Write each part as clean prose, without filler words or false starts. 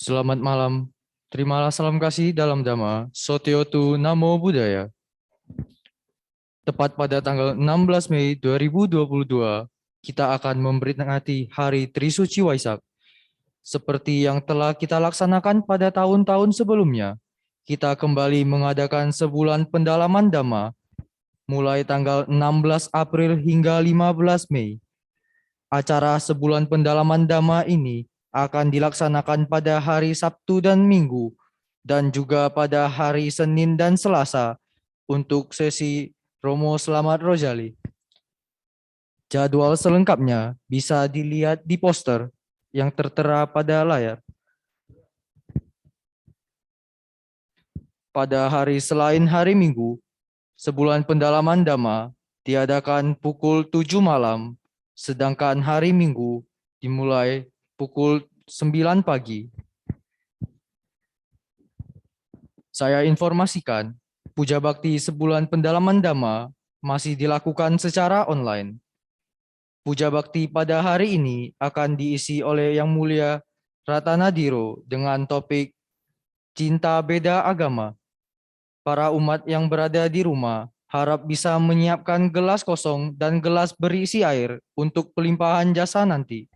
Selamat malam. Terimalah salam kasih dalam Dhamma. Sotiotu Namo Buddhaya. Tepat pada tanggal 16 Mei 2022, kita akan memperingati Hari Trisuci Waisak. Seperti yang telah kita laksanakan pada tahun-tahun sebelumnya, kita kembali mengadakan sebulan pendalaman Dhamma mulai tanggal 16 April hingga 15 Mei. Acara sebulan pendalaman Dhamma ini akan dilaksanakan pada hari Sabtu dan Minggu, dan juga pada hari Senin dan Selasa untuk sesi Romo Selamat Rojali. Jadwal selengkapnya bisa dilihat di poster yang tertera pada layar. Pada hari selain hari Minggu, sebulan pendalaman Dhamma diadakan pukul 7 malam, sedangkan hari Minggu dimulai pukul 9 pagi. Saya informasikan, puja bakti sebulan pendalaman Dhamma masih dilakukan secara online. Puja bakti pada hari ini akan diisi oleh Yang Mulia Ratanadiro dengan topik Cinta Beda Agama. Para umat yang berada di rumah harap bisa menyiapkan gelas kosong dan gelas berisi air untuk pelimpahan jasa nanti.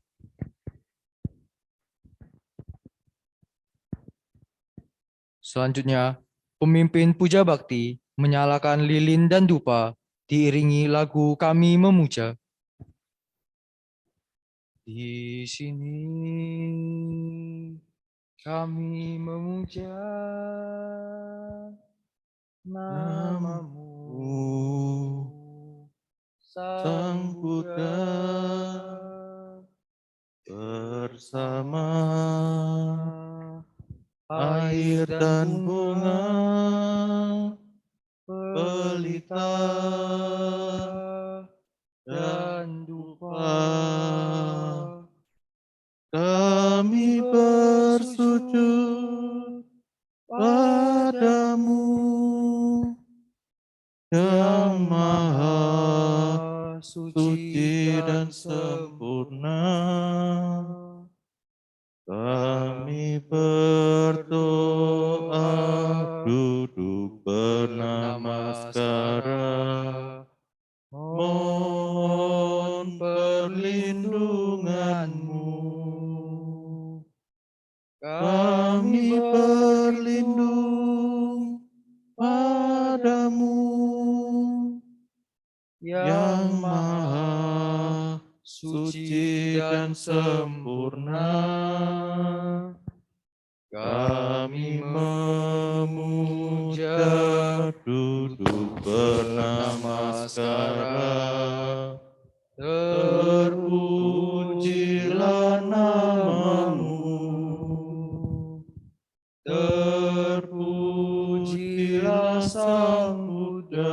Selanjutnya, pemimpin puja bakti menyalakan lilin dan dupa diiringi lagu Kami Memuja. Di sini kami memuja namamu, Sang Buddha, bersama air dan bunga pelita dan dupa. kami bersujud padamu yang maha suci dan sempurna. Kami berdoa duduk bernamaskara, mohon perlindunganmu. Kami berlindung padamu yang maha suci dan sempurna. Kami memuja duduk bernamaskara, terpujilah namamu, terpujilah Sang Buddha.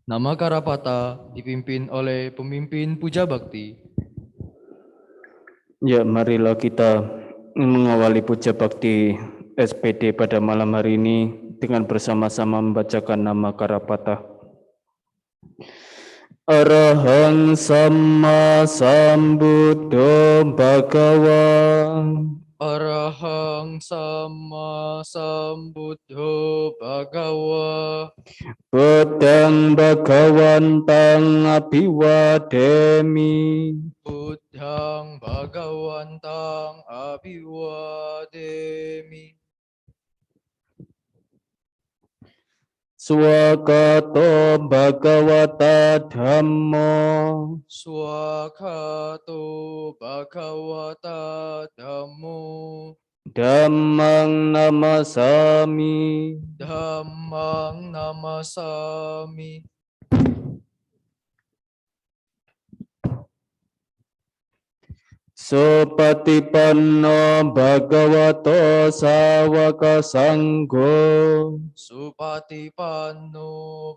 Nama Karapata dipimpin oleh pemimpin puja bakti. Ya, marilah kita mengawali puja bakti SPD pada malam hari ini dengan bersama-sama membacakan nama Karapata. Arahang Samma Sambuddho Bhagava. Arahang Sama Sambuddho Bhagava. Buddhang Bhagawantang Abhiwademi. Buddhang Bhagawantang Abhiwademi. Swakato Bhagavata Dhammo. Swakato Bhagavata Dhammo. Dhammang namasami. Dhammang namasami. Supatipanno bhagavato sawaka sanggo. Supatipanno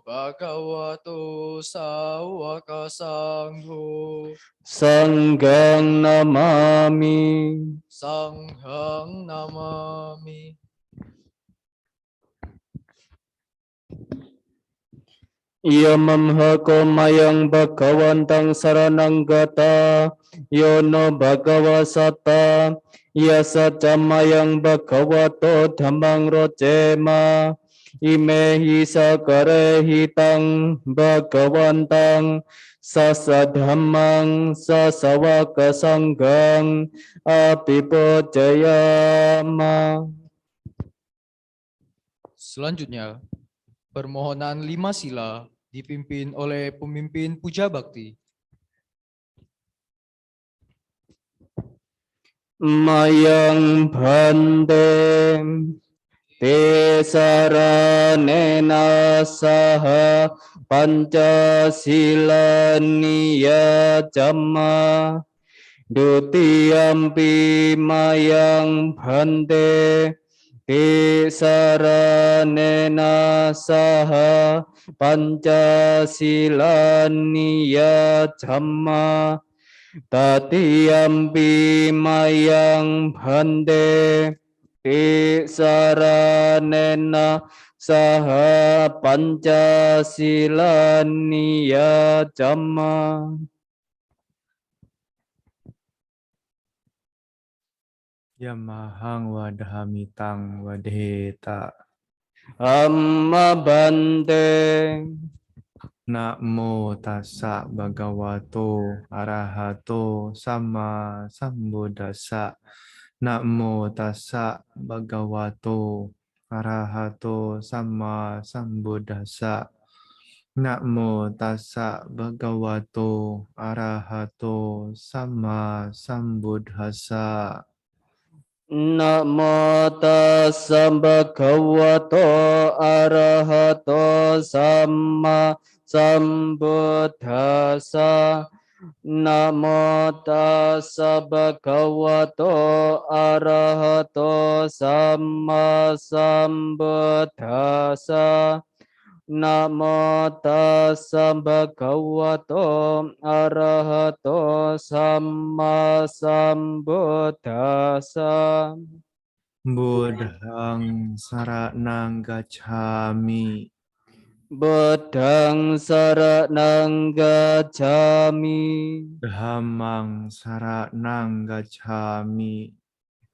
Bhagavato Sawaka Sangho. Sanggang namami. Sanghang namami. Yamam hako mayang bhagavantang saranang gata yono bhagavasata yasa jamayang bhagavato dhammang rojema imehi sakare hitang bhagavantang sasa dhammang sasawaka sanggang abhibhajayama. Selanjutnya, permohonan 5 sila dipimpin oleh pemimpin puja bakti. Mayang bhante te saranena saha pancasila niya jamma dutiyampi mayang bhante te saranena saha pancasila niya jamma tatiyampi mayang bhante ti saranena saha pancasila niya jamma. Yamahang wadhamitang wadheta. Amma bhante. Namo tassa bhagavato arahato sama sambuddhassa. Namo tassa bhagavato arahato sama sambuddhassa. Namo tassa bhagavato arahato sama sambuddhassa. Namo tassa bhagavato arahato sama sambuddhassa. Namo tassa bhagavato arahato sama sambuddhassa. Namo tassa bhagavato arahato sama sambuddhassa. Buddhang saranang gacchami. Buddhang saranang gacchami. Dhammang saranang gacchami.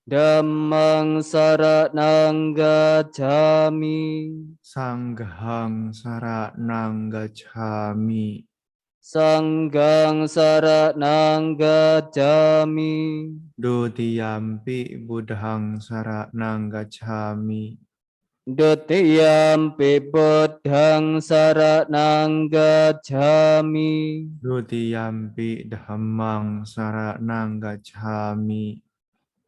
Dhammang saranang gacchami. Sanghang saranang gacchami. Sanghang saranang gacchami. Dutiyampi buddhang saranang gacchami. Dutiyampi buddhang saranang gacchami. Dutiyampi dhammang saranang gacchami.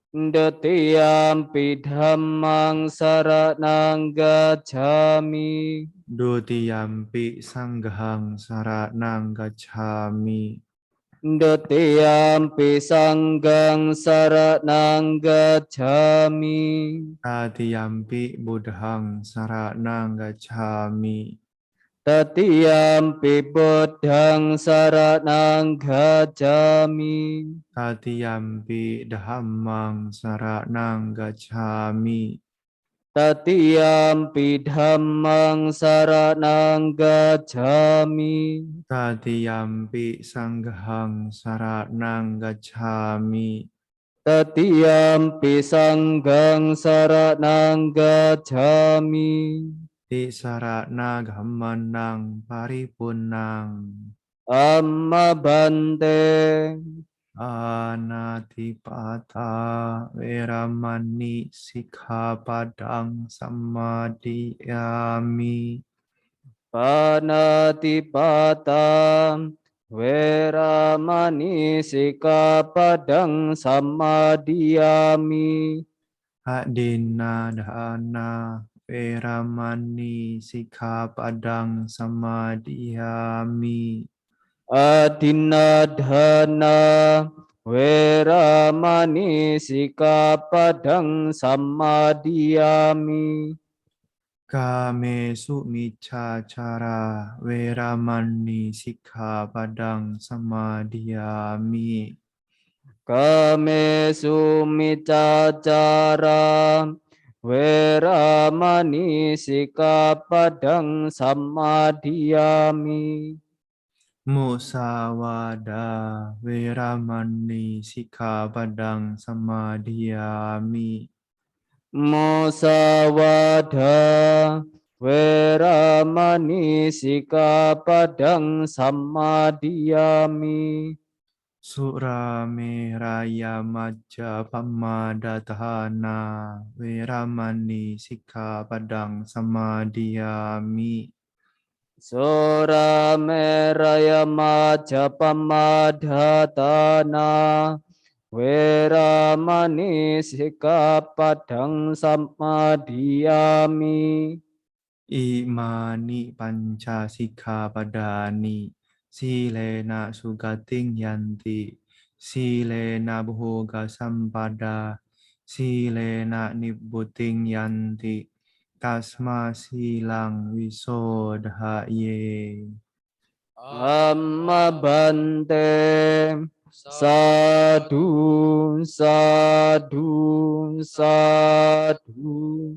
Dutiyampi dhammang saranang gacchami. Dutiyampi sanghang saranang gacchami. Dutiyampi sanghang saranang gacchami. Tatiyampi buddhang saranang gacchami. Tatiyampi buddhang saranang gacchami. Tatiyampi dhammang saranang gacchami. Tatiyampi dhammang saranang gacchami. Tatiyampi sanghang saranang gacchami. Tatiyampi sanghang saranang gacchami. Tisarana gammanang paripunnang. Amma bhante. Anatipata veramani sikkhapadang samadhiyami. Panatipata veramani sikkhapadang samadhiyami. Adina dana veramani sikkhapadang samadhiyami. Adinadhana veramani sikkhapadang samadhiyami. Kamesu miccācara veramani sikkhapadang samadhiyami. Kamesu miccācara Weramani Sikkhapadang Sammadhiyami. Musawada Veramani Sikkhapadang Samadhiyami. Musawada Weramani Sikkhapadang Sammadhiyami. Surameraya Majjapama Dathana Veramani Sikkhapadang Samadhiyami. Surameraya Majjapama Dathana Weramani Sikkhapadang Sammadhiyami. Imani Panca Sikkhapadani Silena Sugating Yanti Silena Bhoga Sampada Silena Nibbuting Yanti Tasma Silang Visodhaye. Amma bante sadhu sadhu sadhu.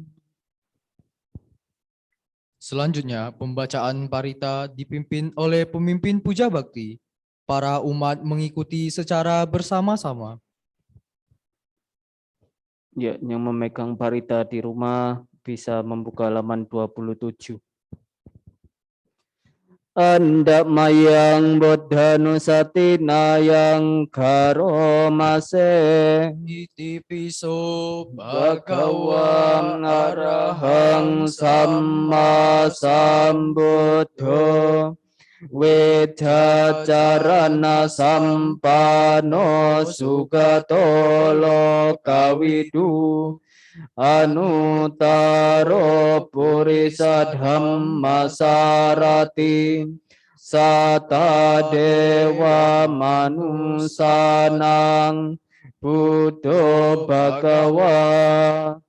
Selanjutnya, pembacaan parita dipimpin oleh pemimpin puja bakti. Para umat mengikuti secara bersama-sama. Ya, yang memegang parita di rumah bisa membuka halaman 27. Andamayang Buddhanusatina yang karomase Iti piso Bhagawang Arahang Samma Sambuddho Wedacarana Sampano Sugato Lokawidu Anutaro Purisa Dhamma Sarati Sata Dewa Manusanang Buddho Bhagawati.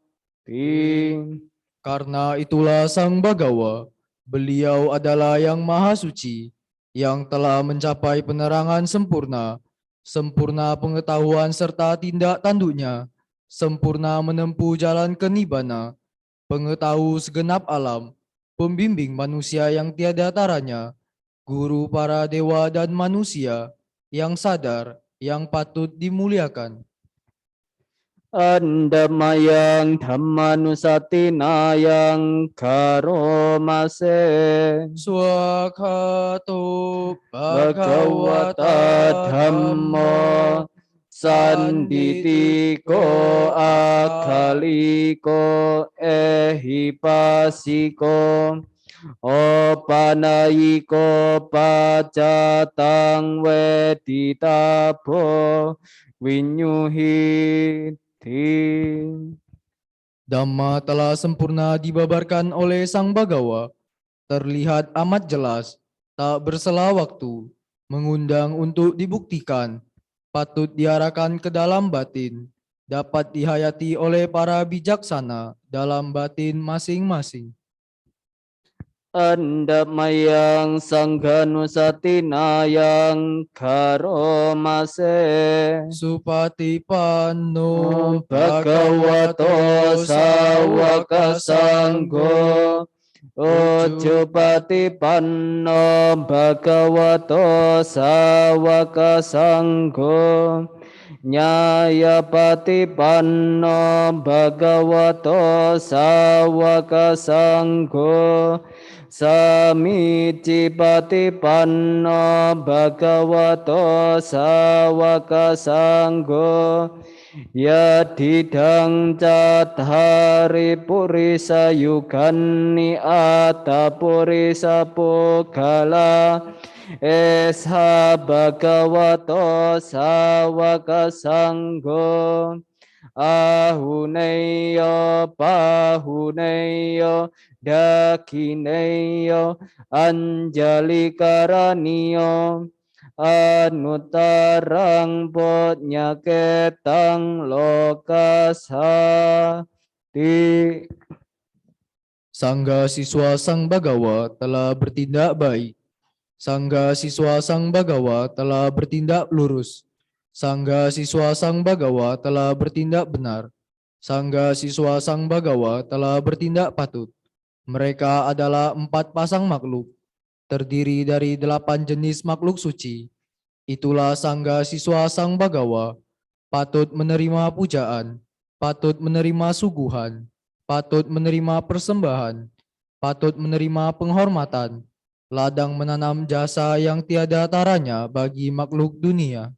Karena itulah Sang Bagawa, beliau adalah yang maha suci, yang telah mencapai penerangan sempurna, sempurna pengetahuan serta tindak tanduknya, sempurna menempuh jalan ke nibbana, pengetahu segenap alam, pembimbing manusia yang tiada taranya, guru para dewa dan manusia, yang sadar, yang patut dimuliakan. Andamayang Dhammanusatina yang karomase Swakato Bhagawata Dhammo Sanditiko Akaliko Ehipasiko Opanayiko Pacatang Weditabo Winyuhiti. Dhamma telah sempurna dibabarkan oleh Sang Bagawa, terlihat amat jelas, tak bersela waktu, mengundang untuk dibuktikan, patut diarahkan ke dalam batin, dapat dihayati oleh para bijaksana dalam batin masing-masing. Andamayang Sanghanusatina yang karomase Supatipanno Bhagavato Sawaka Sangho Ujjupatipanno Bhagavato Sawaka Sangho Nyayapatipanno Bhagavato Sawaka Sangho Samicipatipanno Bhagavato Sawaka Sangho Yadidang cathari purisa yugani atta purisa pugala Esha Bhagavato Sawaka Sangho Ahuneyo Pahuneyo Dakineyo Anjali Karaniyo Anutarang Podnyaketang Lokasati. Sangga siswa Sang Bagawa telah bertindak baik. Sangga siswa Sang Bagawa telah bertindak lurus. Sangga siswa Sang Bagawa telah bertindak benar. Sangga siswa Sang Bagawa telah bertindak patut. Mereka adalah 4 pasang makhluk, terdiri dari 8 jenis makhluk suci. Itulah Sangga siswa Sang Bagawa, patut menerima pujaan, patut menerima suguhan, patut menerima persembahan, patut menerima penghormatan, ladang menanam jasa yang tiada taranya bagi makhluk dunia.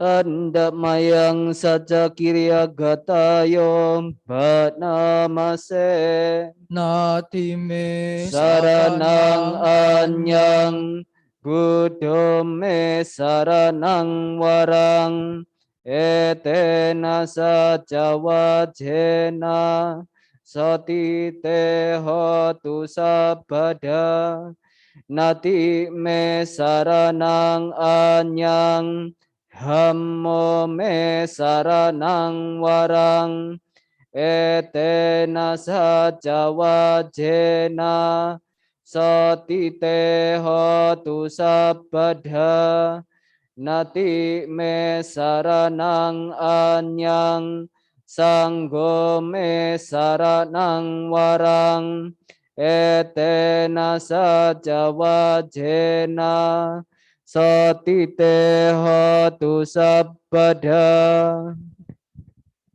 Anda mayang saja kirya gatayom Namase Natime Saranang anyang Budome saranang warang Etena saja wajena Sotite hotu sabada Nati me saranang anyang Hammo me saranang warang Etena saja wajena Sotite hotu sabada Nati me saranang anyang Sanggo me saranang warang Etena saja wajena Sotite hotu sabada.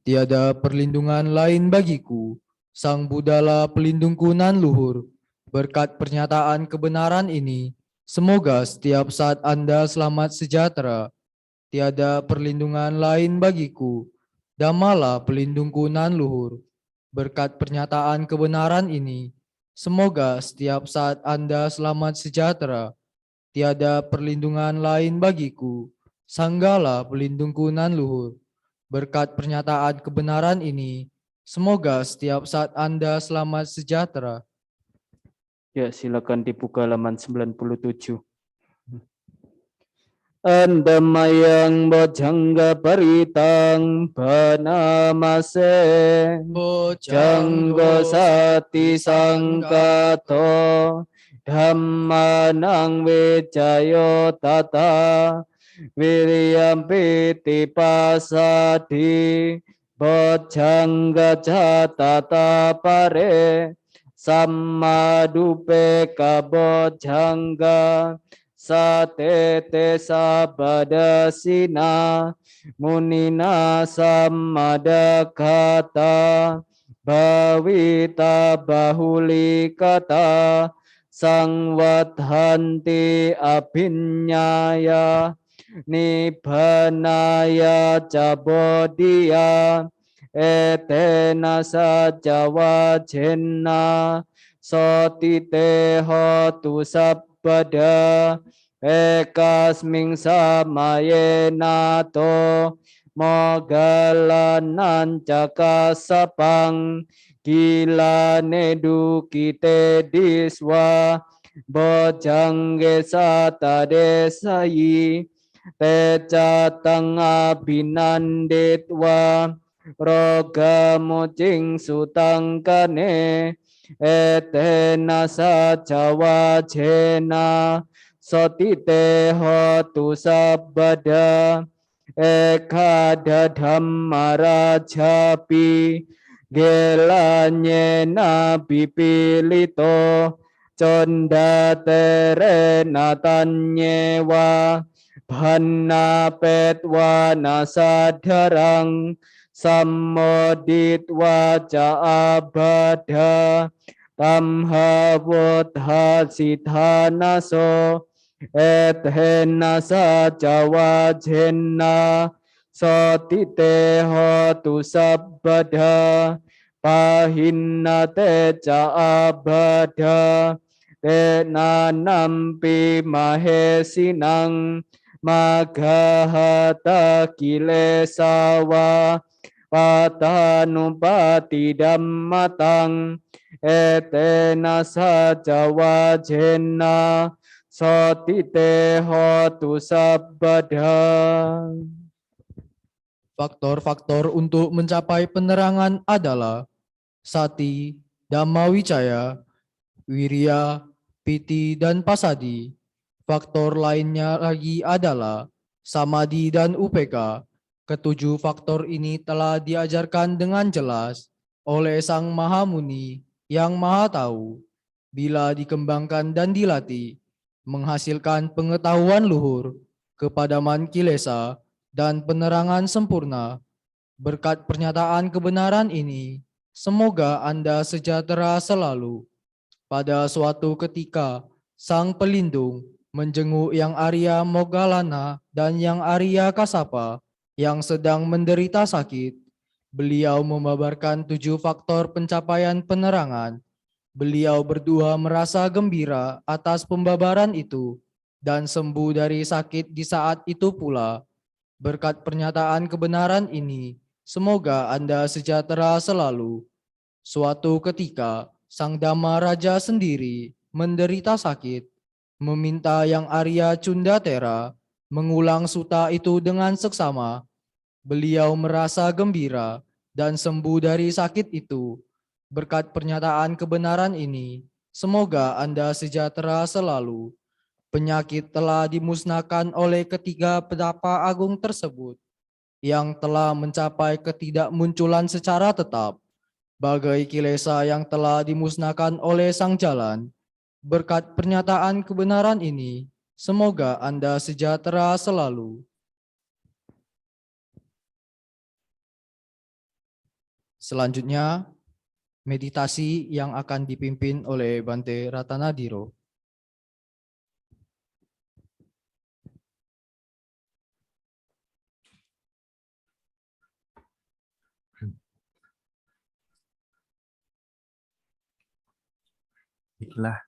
Tiada perlindungan lain bagiku, Sang Budala pelindungku nan luhur. Berkat pernyataan kebenaran ini, semoga setiap saat Anda selamat sejahtera. Tiada perlindungan lain bagiku, Damala pelindungku nan luhur. Berkat pernyataan kebenaran ini, semoga setiap saat Anda selamat sejahtera. Tiada perlindungan lain bagiku, Sanggala pelindungku nan luhur. Berkat pernyataan kebenaran ini, semoga setiap saat Anda selamat sejahtera. Ya, silakan dibuka halaman 97. Andamayang bojangga paritang Namase Janggo sati sangkato Dhammanang wijayo tata Wiriyam piti pasadi Bojangga jatata pare Sammadupe kabojangga Satete sabadasina munina sammadakata bhavita bahulikata sangwadhanti abhinyaya nibbanaya cabodiya etena saja wajenna sotite hotu sabada ekasming samaye nato mogalanan cakasapang gilane dukite diswa bojangge sata desayi tecatang abinanditwa roga mucing sutangkane etena saja wajena sotite hotu sabada ekada dhammarajapi gelanye nabi pilito conda tere natanyewa bhanna petwa nasadarang sammoditwa ca abada tamhavotha siddhanaso etena saja wajena sotite hotu sabada pahinna te ca abada te nanampi mahesinang magahata kilesawa patanupati dammatang etena saja wajena sotite hotu sabada. Faktor-faktor untuk mencapai penerangan adalah sati, dhammawicaya, wirya, piti, dan pasadi. Faktor lainnya lagi adalah samadhi dan upeka. Ketujuh faktor ini telah diajarkan dengan jelas oleh Sang Maha Muni yang Maha Tahu. Bila dikembangkan dan dilatih, menghasilkan pengetahuan luhur, kepadaman kilesa, dan penerangan sempurna. Berkat pernyataan kebenaran ini, semoga Anda sejahtera selalu. Pada suatu ketika, Sang Pelindung menjenguk Yang Arya Moggallana dan Yang Arya Kassapa yang sedang menderita sakit. Beliau memaparkan 7 faktor pencapaian penerangan. Beliau berdua merasa gembira atas pembabaran itu dan sembuh dari sakit di saat itu pula. Berkat pernyataan kebenaran ini, semoga Anda sejahtera selalu. Suatu ketika, Sang Dhamma Raja sendiri menderita sakit, meminta Yang Arya Cundatera mengulang suta itu dengan seksama. Beliau merasa gembira dan sembuh dari sakit itu. Berkat pernyataan kebenaran ini, semoga Anda sejahtera selalu. Penyakit telah dimusnahkan oleh ketiga pedapa agung tersebut yang telah mencapai ketidakmunculan secara tetap, bagai kilesa yang telah dimusnahkan oleh Sang Jalan. Berkat pernyataan kebenaran ini, semoga Anda sejahtera selalu. Selanjutnya, meditasi yang akan dipimpin oleh Bante Ratanadiro. Baiklah,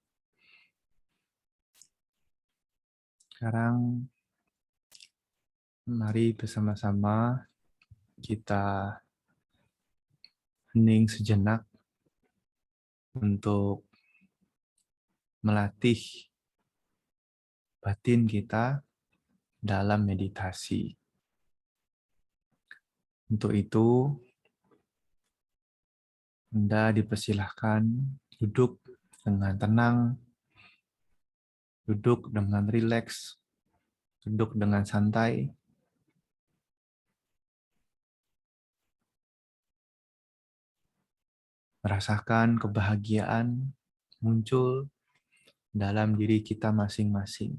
sekarang mari bersama-sama kita hening sejenak untuk melatih batin kita dalam meditasi. Untuk itu, Anda dipersilahkan duduk dengan tenang, duduk dengan rileks, duduk dengan santai. Merasakan kebahagiaan muncul dalam diri kita masing-masing.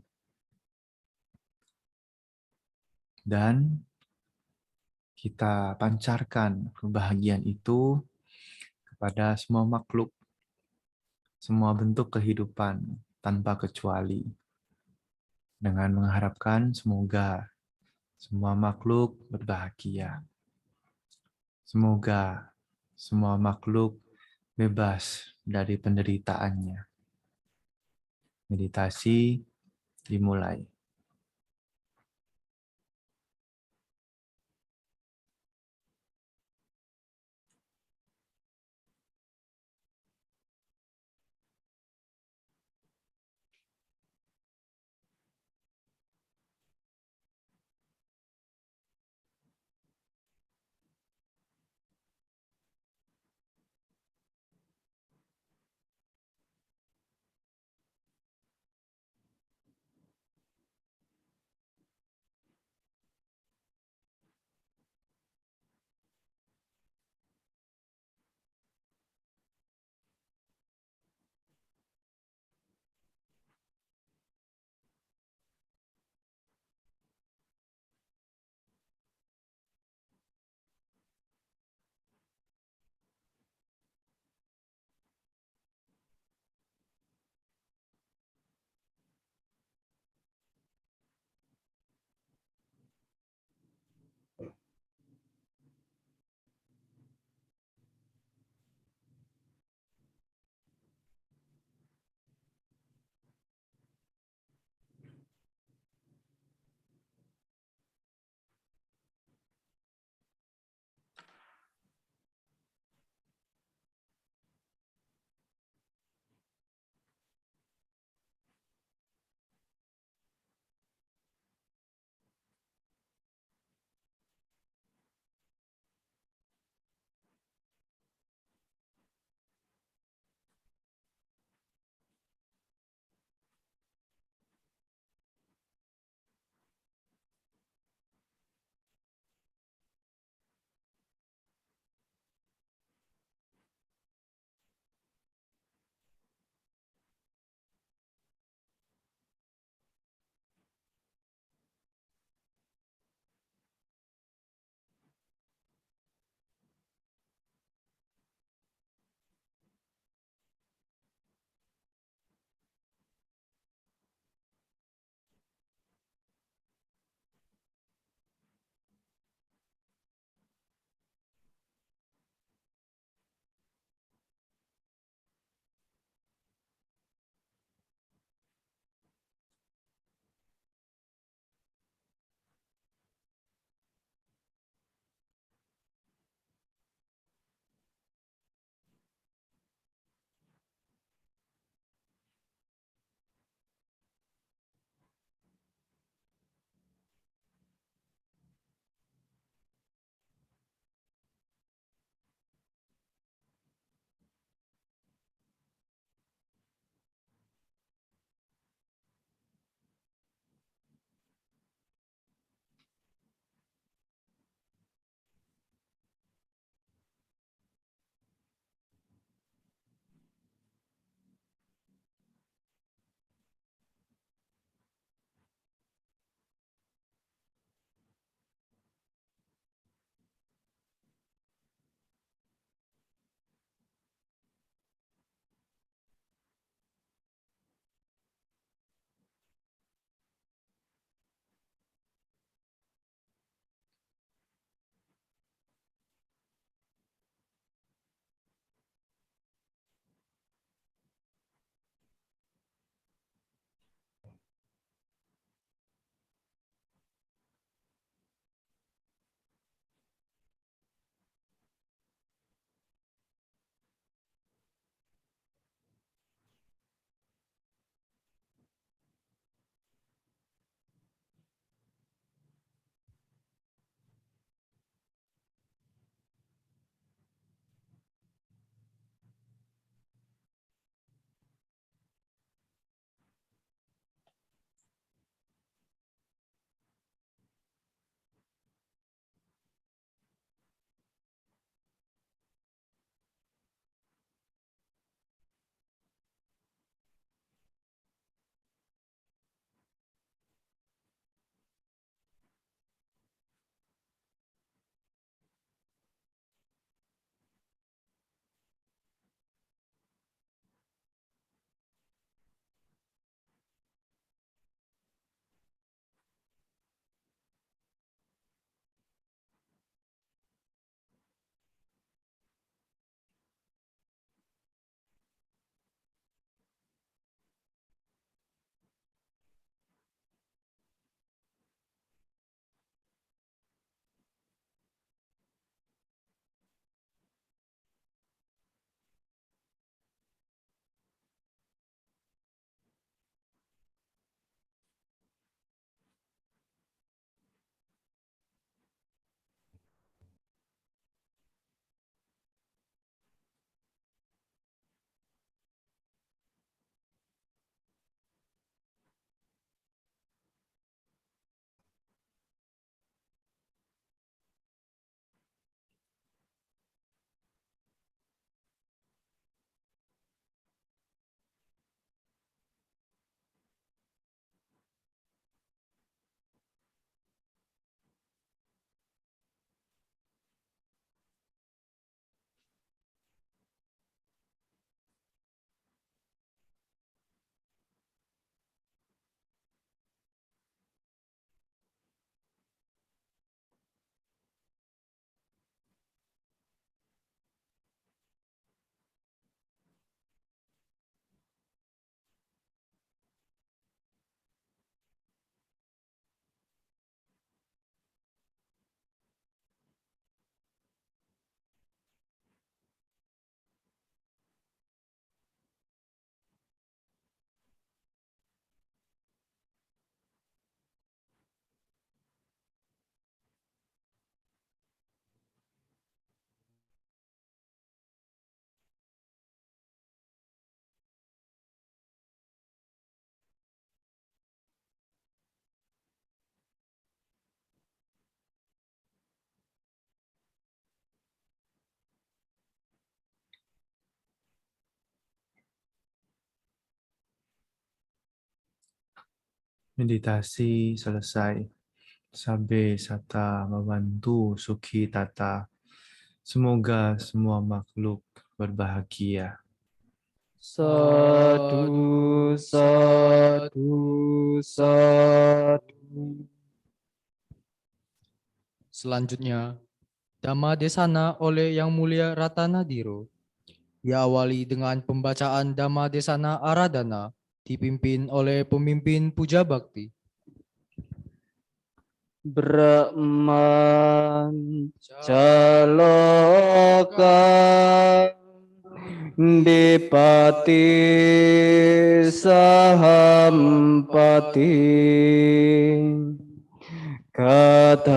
Dan kita pancarkan kebahagiaan itu kepada semua makhluk, semua bentuk kehidupan tanpa kecuali. Dengan mengharapkan semoga semua makhluk berbahagia. Semoga semua makhluk bebas dari penderitaannya. Meditasi dimulai. meditasi selesai. Sabe sata membantu suki tata. Semoga semua makhluk berbahagia. Sadu, sadu, sadu. Selanjutnya, Dhamma Desana oleh Yang Mulia Ratanadiro. Diawali dengan pembacaan Dhamma Desana Aradhana, dipimpin oleh pemimpin Puja Bakti. Brahman Jaloka Dipati Sahampati Katanjalian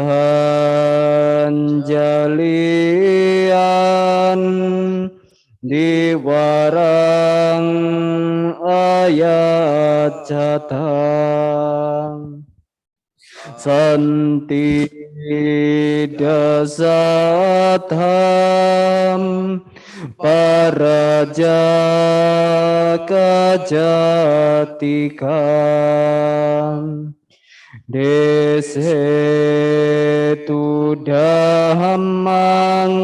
Diwarang ayat jatang Santi dasatam Paraja kajatikam Desetu dhammang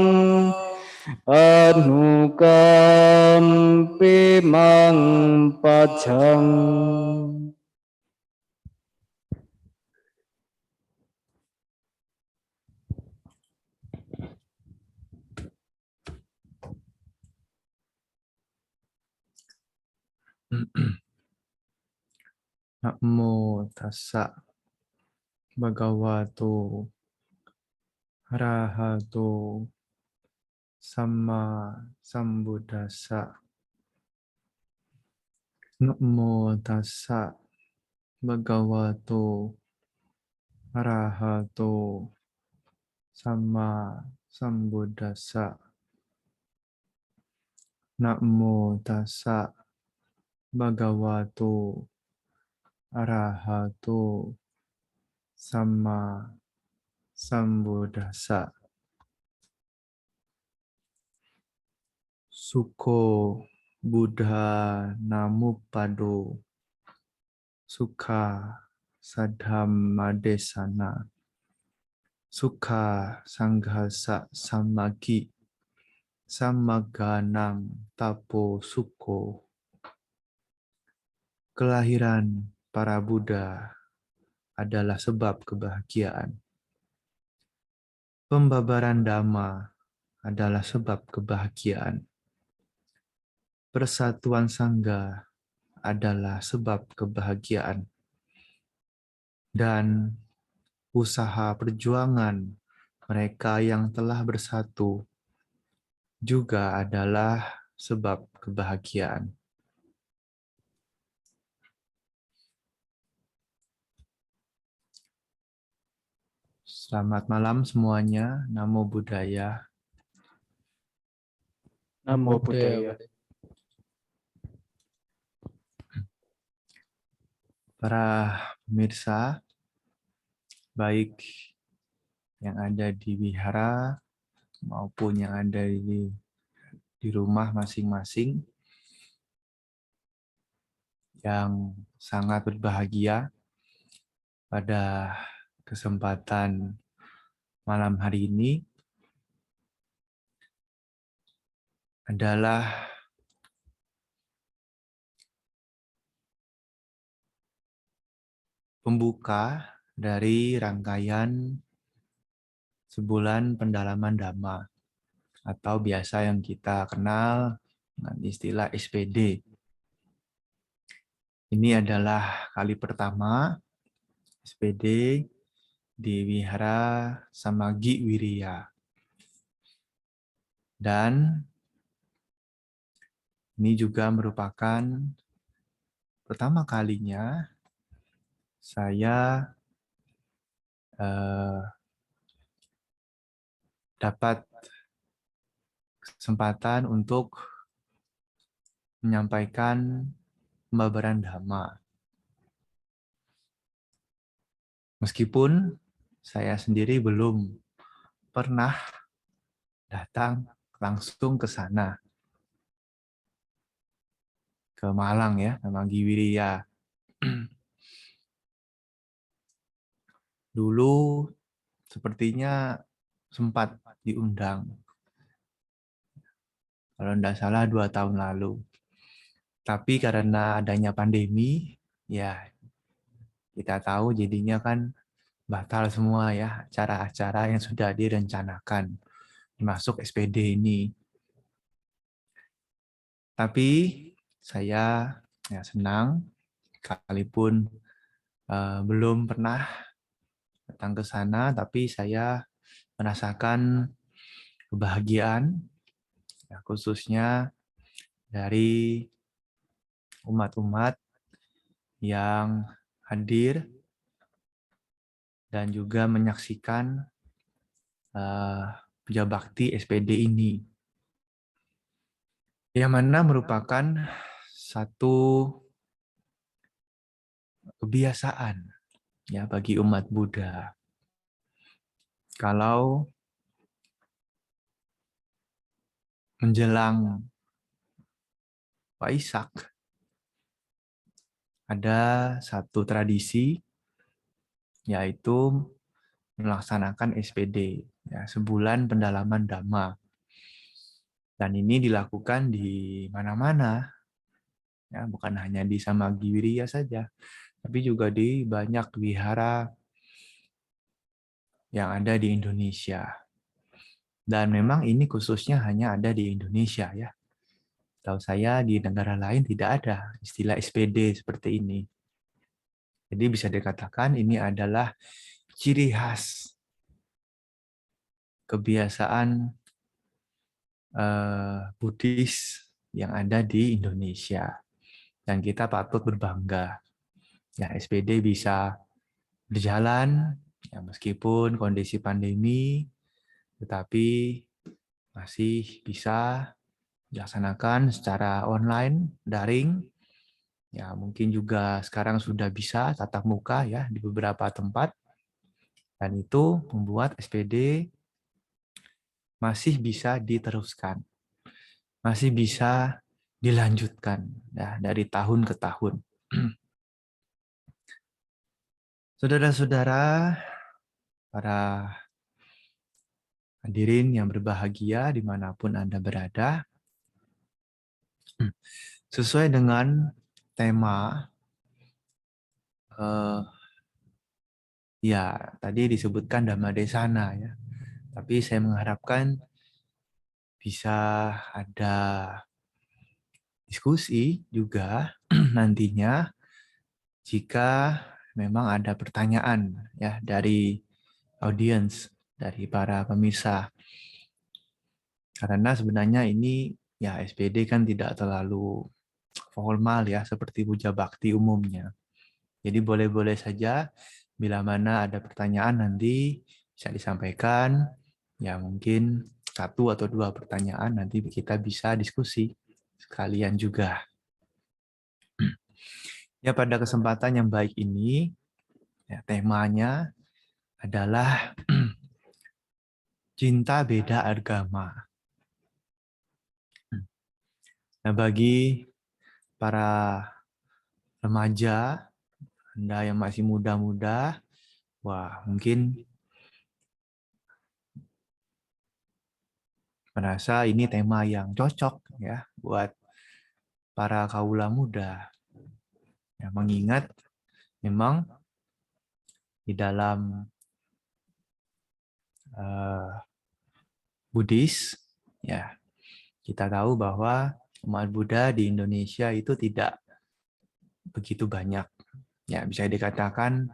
anukampimang pajang Namo tassa bhagavato arahato samma sambuddhassa. Namo tassa bhagavato arahato samma sambuddhassa. Namo tassa bhagavato arahato samma sambuddhassa. Suko Buddha Namupado Sukha Sadhammadesana Sukha Sanghasa Samagi Samaganang Tapo Suko. Kelahiran para Buddha adalah sebab kebahagiaan. Pembabaran Dhamma adalah sebab kebahagiaan. Persatuan Sangha adalah sebab kebahagiaan. Dan usaha perjuangan mereka yang telah bersatu juga adalah sebab kebahagiaan. Selamat malam semuanya. Namo Buddhaya. Namo Buddhaya. Para pemirsa, baik yang ada di wihara maupun yang ada di rumah masing-masing, yang sangat berbahagia pada kesempatan malam hari ini adalah pembuka dari rangkaian sebulan pendalaman Dhamma atau biasa yang kita kenal dengan istilah SPD. Ini adalah kali pertama SPD di Wihara Samagi Wiriya. Dan ini juga merupakan pertama kalinya saya dapat kesempatan untuk menyampaikan pembabaran Dhamma. Meskipun saya sendiri belum pernah datang langsung ke sana, ke Malang ya, Samagi Wiriya. dulu sepertinya sempat diundang, kalau tidak salah 2 tahun lalu. Tapi karena adanya pandemi, ya kita tahu jadinya kan batal semua ya acara-acara yang sudah direncanakan, termasuk SPD ini. Tapi saya ya senang, sekalipun belum pernah datang ke sana, tapi saya merasakan kebahagiaan, ya, khususnya dari umat-umat yang hadir dan juga menyaksikan puja bakti SPD ini, yang mana merupakan satu kebiasaan ya bagi umat Buddha. Kalau menjelang Waisak, ada satu tradisi, yaitu melaksanakan SPD, ya, sebulan pendalaman Dhamma. Dan ini dilakukan di mana-mana, ya, bukan hanya di Samagiriya saja, tapi juga di banyak wihara yang ada di Indonesia. Dan memang ini khususnya hanya ada di Indonesia, ya. Tahu saya di negara lain tidak ada istilah SPD seperti ini. Jadi bisa dikatakan ini adalah ciri khas kebiasaan Buddhis yang ada di Indonesia. Dan kita patut berbangga. Ya, SPD bisa berjalan, ya, meskipun kondisi pandemi, tetapi masih bisa dilaksanakan secara online, daring. Ya, mungkin juga sekarang sudah bisa tatap muka ya di beberapa tempat. Dan itu membuat SPD masih bisa diteruskan, masih bisa dilanjutkan ya, dari tahun ke tahun. Saudara-saudara, para hadirin yang berbahagia dimanapun Anda berada, sesuai dengan tema, ya tadi disebutkan Dhammadesana ya, tapi saya mengharapkan bisa ada diskusi juga nantinya jika memang ada pertanyaan ya dari audiens, dari para pemirsa. Karena sebenarnya ini ya SPD kan tidak terlalu formal ya seperti puja bakti umumnya. Jadi boleh-boleh saja bila mana ada pertanyaan nanti bisa disampaikan. Ya mungkin 1 atau 2 pertanyaan nanti kita bisa diskusi sekalian juga. Ya pada kesempatan yang baik ini ya, temanya adalah cinta beda agama. Nah, bagi para remaja, Anda yang masih muda-muda, wah mungkin merasa ini tema yang cocok ya buat para kaula muda. Ya, mengingat memang di dalam Buddhis, ya kita tahu bahwa umat Buddha di Indonesia itu tidak begitu banyak. Ya, bisa dikatakan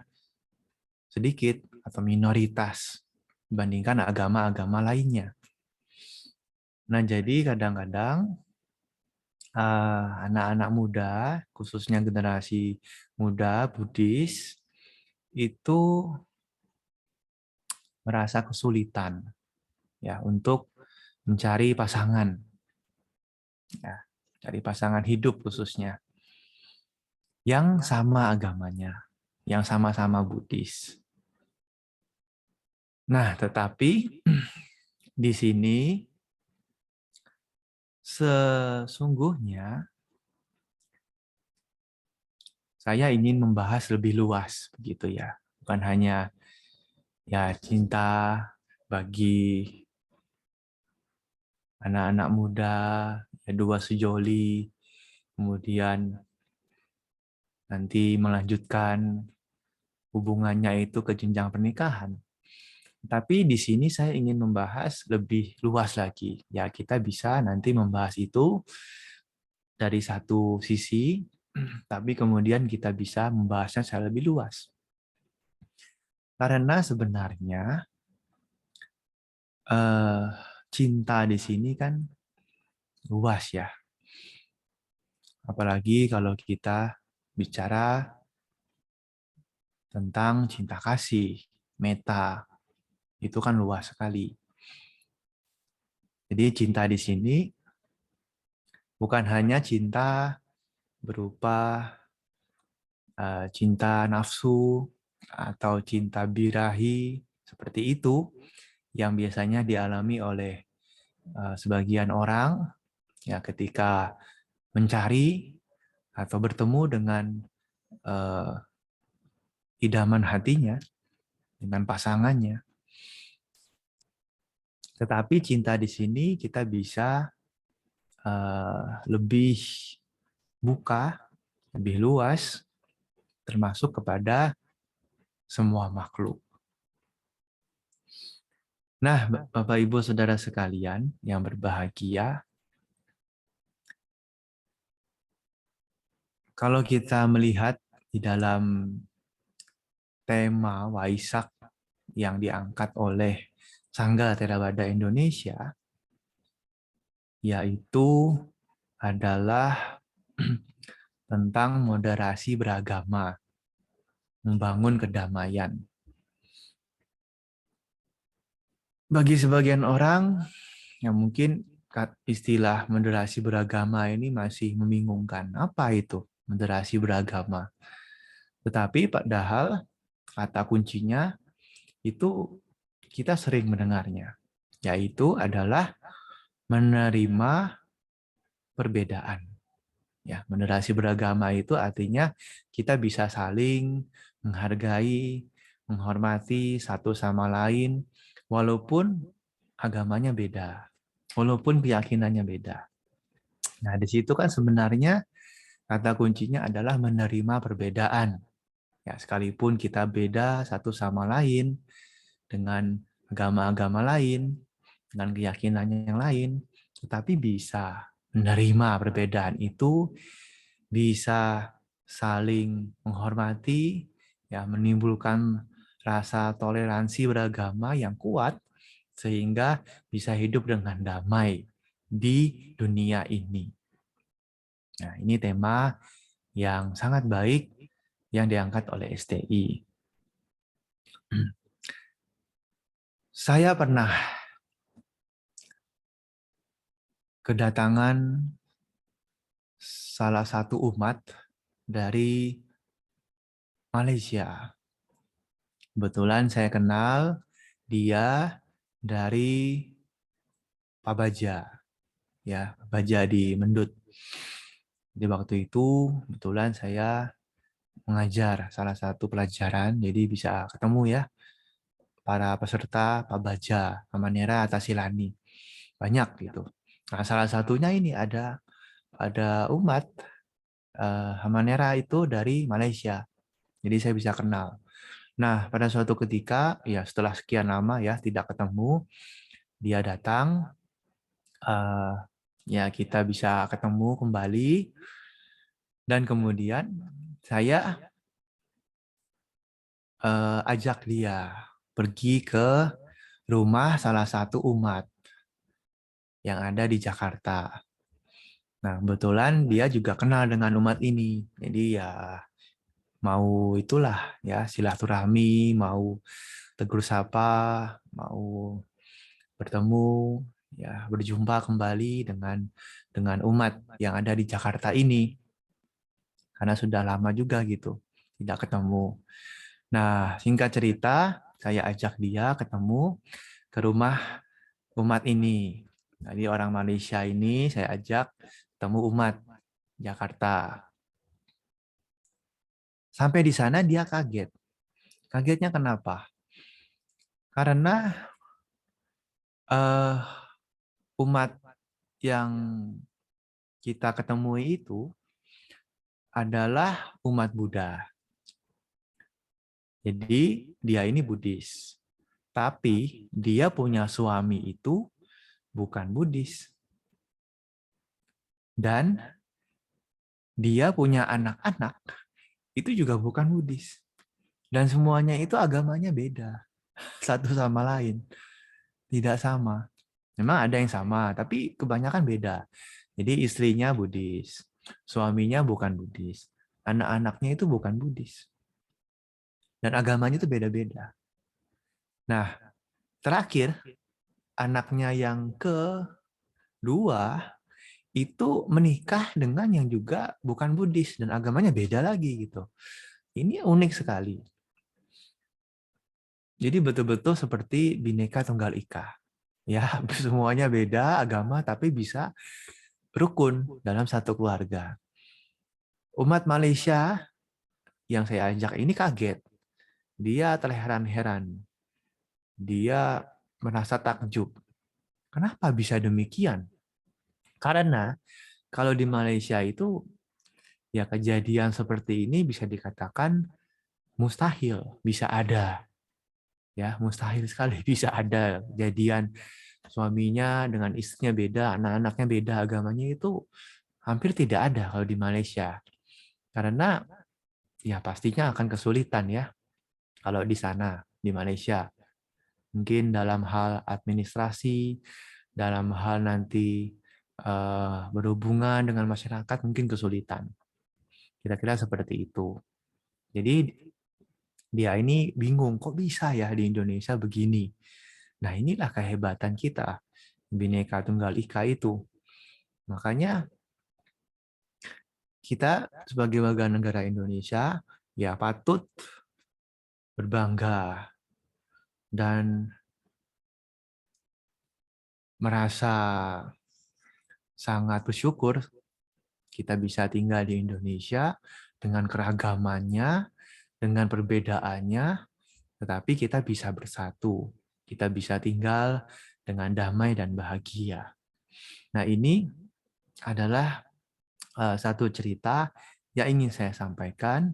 sedikit atau minoritas dibandingkan agama-agama lainnya. Nah, jadi kadang-kadang anak-anak muda, khususnya generasi muda Buddhis, itu merasa kesulitan ya untuk mencari pasangan, ya, cari pasangan hidup khususnya yang sama agamanya, yang sama-sama Buddhis. Nah, tetapi di sini sesungguhnya saya ingin membahas lebih luas begitu ya, bukan hanya ya cinta bagi anak-anak muda, ya, dua sejoli, kemudian nanti melanjutkan hubungannya itu ke jenjang pernikahan. Tapi di sini saya ingin membahas lebih luas lagi. Ya, kita bisa nanti membahas itu dari satu sisi, tapi kemudian kita bisa membahasnya secara lebih luas. Karena sebenarnya cinta di sini kan luas ya. Apalagi kalau kita bicara tentang cinta kasih, meta, itu kan luas sekali. Jadi cinta di sini bukan hanya cinta berupa cinta nafsu atau cinta birahi seperti itu yang biasanya dialami oleh sebagian orang ya ketika mencari atau bertemu dengan idaman hatinya, dengan pasangannya. Tetapi cinta di sini kita bisa lebih buka, lebih luas, termasuk kepada semua makhluk. Nah, Bapak Ibu Saudara sekalian yang berbahagia, kalau kita melihat di dalam tema Waisak yang diangkat oleh Sangga Theravada Indonesia, yaitu adalah tentang moderasi beragama, membangun kedamaian. Bagi sebagian orang yang mungkin istilah moderasi beragama ini masih membingungkan. Apa itu moderasi beragama? Tetapi padahal kata kuncinya itu kita sering mendengarnya, yaitu adalah menerima perbedaan. Ya, moderasi beragama itu artinya kita bisa saling menghargai, menghormati satu sama lain, walaupun agamanya beda, walaupun keyakinannya beda. Nah, di situ kan sebenarnya kata kuncinya adalah menerima perbedaan. Ya, sekalipun kita beda satu sama lain dengan agama-agama lain, dengan keyakinannya yang lain, tetapi bisa menerima perbedaan itu, bisa saling menghormati, ya menimbulkan rasa toleransi beragama yang kuat, sehingga bisa hidup dengan damai di dunia ini. Nah, ini tema yang sangat baik yang diangkat oleh STI. Saya pernah kedatangan salah satu umat dari Malaysia. Kebetulan saya kenal dia dari Pak Baja, ya Pak Baja di Mendut. Di waktu itu kebetulan saya mengajar salah satu pelajaran, jadi bisa ketemu ya para peserta Pak Baja, Amanera Atasilani, banyak gitu. Nah, salah satunya ini ada umat Hamanera itu dari Malaysia, jadi saya bisa kenal. Nah, pada suatu ketika, ya setelah sekian lama ya tidak ketemu, dia datang, ya kita bisa ketemu kembali, dan kemudian saya ajak dia pergi ke rumah salah satu umat yang ada di Jakarta. Nah, kebetulan dia juga kenal dengan umat ini, jadi ya mau itulah ya silaturahmi, mau tegur sapa, mau bertemu, ya berjumpa kembali dengan umat yang ada di Jakarta ini, karena sudah lama juga gitu tidak ketemu. Nah, singkat cerita, saya ajak dia ketemu ke rumah umat ini. Jadi orang Malaysia ini saya ajak ketemu umat Jakarta. Sampai di sana dia kaget. Kagetnya kenapa? Karena umat yang kita ketemui itu adalah umat Buddha. Jadi dia ini Buddhis. Tapi dia punya suami itu bukan Buddhis. Dan dia punya anak-anak itu juga bukan Buddhis. Dan semuanya itu agamanya beda. Satu sama lain. Tidak sama. Memang ada yang sama, tapi kebanyakan beda. Jadi istrinya Buddhis. Suaminya bukan Buddhis. Anak-anaknya itu bukan Buddhis. Dan agamanya itu beda-beda. Nah, terakhir, anaknya yang kedua itu menikah dengan yang juga bukan Buddhis dan agamanya beda lagi gitu. Ini unik sekali. Jadi betul-betul seperti Bhinneka Tunggal Ika. Ya, semuanya beda agama tapi bisa rukun dalam satu keluarga. Umat Malaysia yang saya ajak ini kaget. Dia terheran-heran. Dia merasa takjub. Kenapa bisa demikian? Karena kalau di Malaysia itu ya kejadian seperti ini bisa dikatakan mustahil, bisa ada. Ya, mustahil sekali bisa ada kejadian suaminya dengan istrinya beda, anak-anaknya beda, agamanya itu hampir tidak ada kalau di Malaysia. Karena ya pastinya akan kesulitan ya kalau di sana, di Malaysia. Mungkin dalam hal administrasi, dalam hal nanti berhubungan dengan masyarakat mungkin kesulitan. Kira-kira seperti itu. Jadi dia ini bingung, kok bisa ya di Indonesia begini. Nah inilah kehebatan kita, Bhinneka Tunggal Ika itu. Makanya kita sebagai warga negara Indonesia ya patut berbangga dan merasa sangat bersyukur kita bisa tinggal di Indonesia dengan keragamannya, dengan perbedaannya, tetapi kita bisa bersatu. Kita bisa tinggal dengan damai dan bahagia. Nah, ini adalah satu cerita yang ingin saya sampaikan.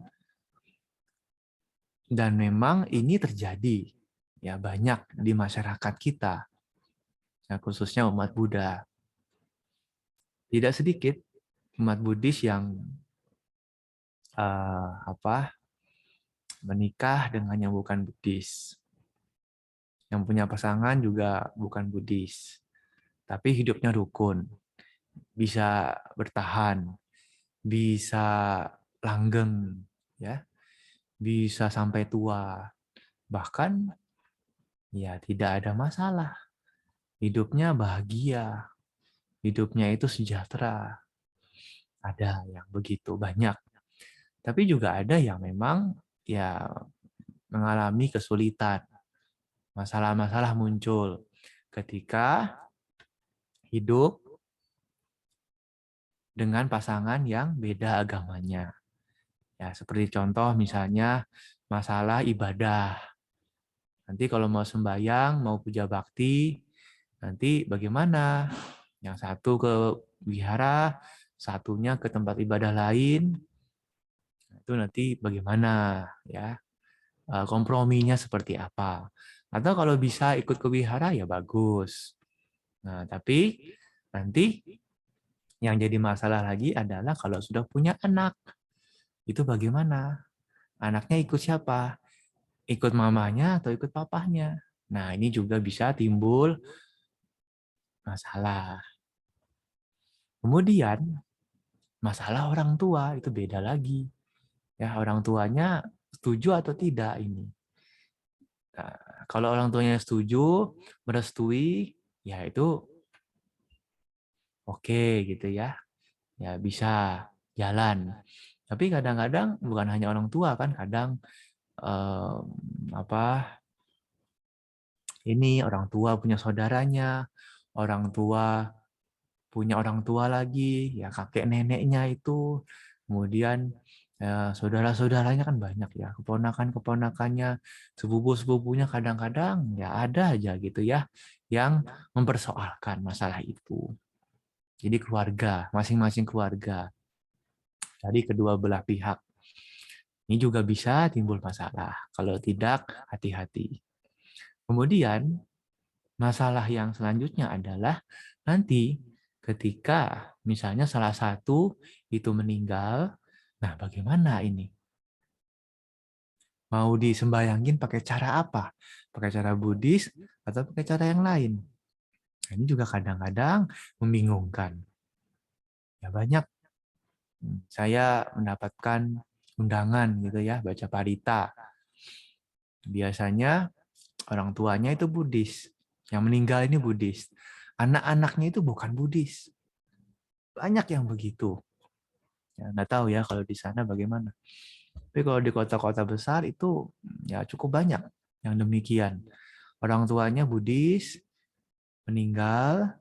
Dan memang ini terjadi ya banyak di masyarakat kita. Ya, khususnya umat Buddha. Tidak sedikit umat Buddhis yang menikah dengan yang bukan Buddhis. Yang punya pasangan juga bukan Buddhis. Tapi hidupnya rukun. Bisa bertahan. Bisa langgeng. Ya, bisa sampai tua. Bahkan ya tidak ada masalah. Hidupnya bahagia. Hidupnya itu sejahtera. Ada yang begitu banyak. Tapi juga ada yang memang ya mengalami kesulitan. Masalah-masalah muncul ketika hidup dengan pasangan yang beda agamanya. Ya, seperti contoh misalnya masalah ibadah. Nanti kalau mau sembahyang, mau puja bakti, nanti bagaimana? Yang satu ke wihara, satunya ke tempat ibadah lain. Itu nanti bagaimana ya? Komprominya seperti apa? Atau kalau bisa ikut ke wihara ya bagus. Nah, tapi nanti yang jadi masalah lagi adalah kalau sudah punya anak. Itu bagaimana? Anaknya ikut siapa? Ikut mamanya atau ikut papahnya? Nah, ini juga bisa timbul masalah. Kemudian, masalah orang tua itu beda lagi. Ya, orang tuanya setuju atau tidak ini. Nah, kalau orang tuanya setuju, merestui, ya itu oke gitu ya. Ya bisa jalan. Tapi kadang-kadang bukan hanya orang tua kan, kadang ini orang tua punya saudaranya, orang tua punya orang tua lagi, ya kakek neneknya itu, kemudian Ya, saudara-saudaranya kan banyak ya, keponakan-keponakannya, sepupu-sepupunya kadang-kadang ya ada aja gitu ya yang mempersoalkan masalah itu. Jadi keluarga, masing-masing keluarga dari kedua belah pihak. Ini juga bisa timbul masalah. Kalau tidak, hati-hati. Kemudian, masalah yang selanjutnya adalah nanti ketika misalnya salah satu itu meninggal, nah bagaimana ini? Mau disembayangin pakai cara apa? Pakai cara Buddhis atau pakai cara yang lain? Nah, ini juga kadang-kadang membingungkan. Ya banyak saya mendapatkan undangan gitu ya, baca parita. Biasanya orang tuanya itu Buddhis, yang meninggal ini Buddhis. Anak-anaknya itu bukan Buddhis. Banyak yang begitu. Ya, nggak tahu ya kalau di sana bagaimana. Tapi kalau di kota-kota besar itu ya cukup banyak yang demikian. Orang tuanya Buddhis, meninggal,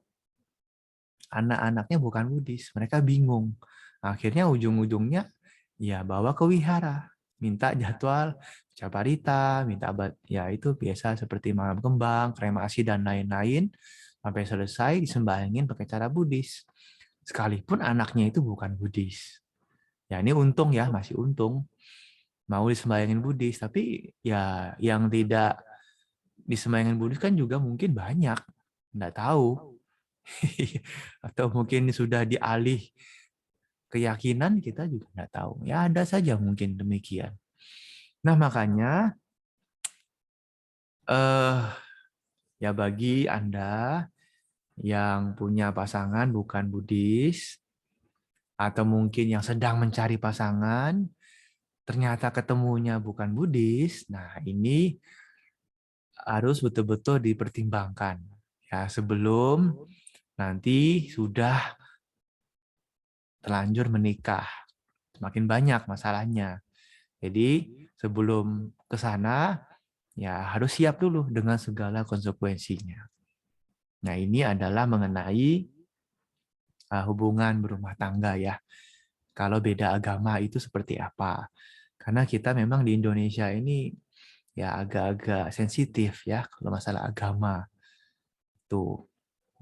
anak-anaknya bukan Buddhis. Mereka bingung. Akhirnya ujung-ujungnya ya bawa ke wihara, minta jadwal caparita, minta ya itu biasa seperti malam kembang, kremasi dan lain-lain sampai selesai disembayangin pakai cara Buddhis. Sekalipun anaknya itu bukan Buddhis. Ya ini untung ya, masih untung mau disembayangin Buddhis, tapi ya yang tidak disembayangin Buddhis kan juga mungkin banyak, nggak tahu. Atau mungkin sudah dialih keyakinan, kita juga nggak tahu. Ya ada saja mungkin demikian. Nah makanya ya bagi Anda yang punya pasangan bukan Buddhis, atau mungkin yang sedang mencari pasangan, ternyata ketemunya bukan Buddhis, nah ini harus betul-betul dipertimbangkan. Ya, sebelum nanti sudah terlanjur menikah. Semakin banyak masalahnya. Jadi sebelum ke sana, ya harus siap dulu dengan segala konsekuensinya. Nah ini adalah mengenai hubungan berumah tangga ya. Kalau beda agama itu seperti apa? Karena kita memang di Indonesia ini ya agak-agak sensitif ya kalau masalah agama. Tuh.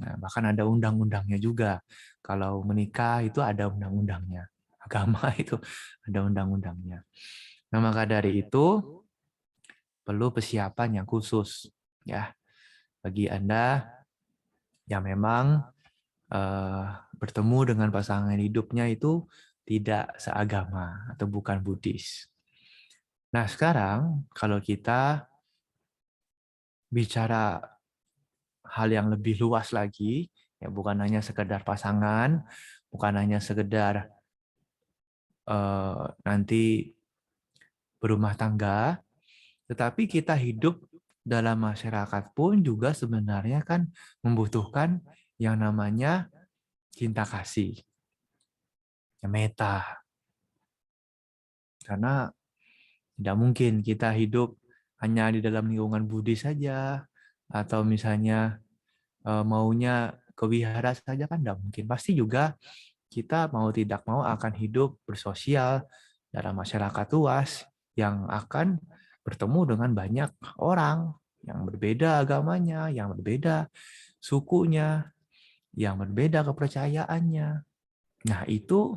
Nah, bahkan ada undang-undangnya juga. Kalau menikah itu ada undang-undangnya. Agama itu ada undang-undangnya. Nah, maka dari itu perlu persiapan yang khusus ya bagi Anda yang memang bertemu dengan pasangan hidupnya itu tidak seagama atau bukan Buddhis. Nah, sekarang kalau kita bicara hal yang lebih luas lagi, ya bukan hanya sekedar pasangan, bukan hanya sekedar nanti berumah tangga, tetapi kita hidup dalam masyarakat pun juga sebenarnya kan membutuhkan yang namanya cinta kasih, ya, meta. Karena tidak mungkin kita hidup hanya di dalam lingkungan Buddhis saja, atau misalnya maunya ke wihara saja kan tidak mungkin. Pasti juga kita mau tidak mau akan hidup bersosial dalam masyarakat luas yang akan bertemu dengan banyak orang yang berbeda agamanya, yang berbeda sukunya, yang berbeda kepercayaannya. Nah, itu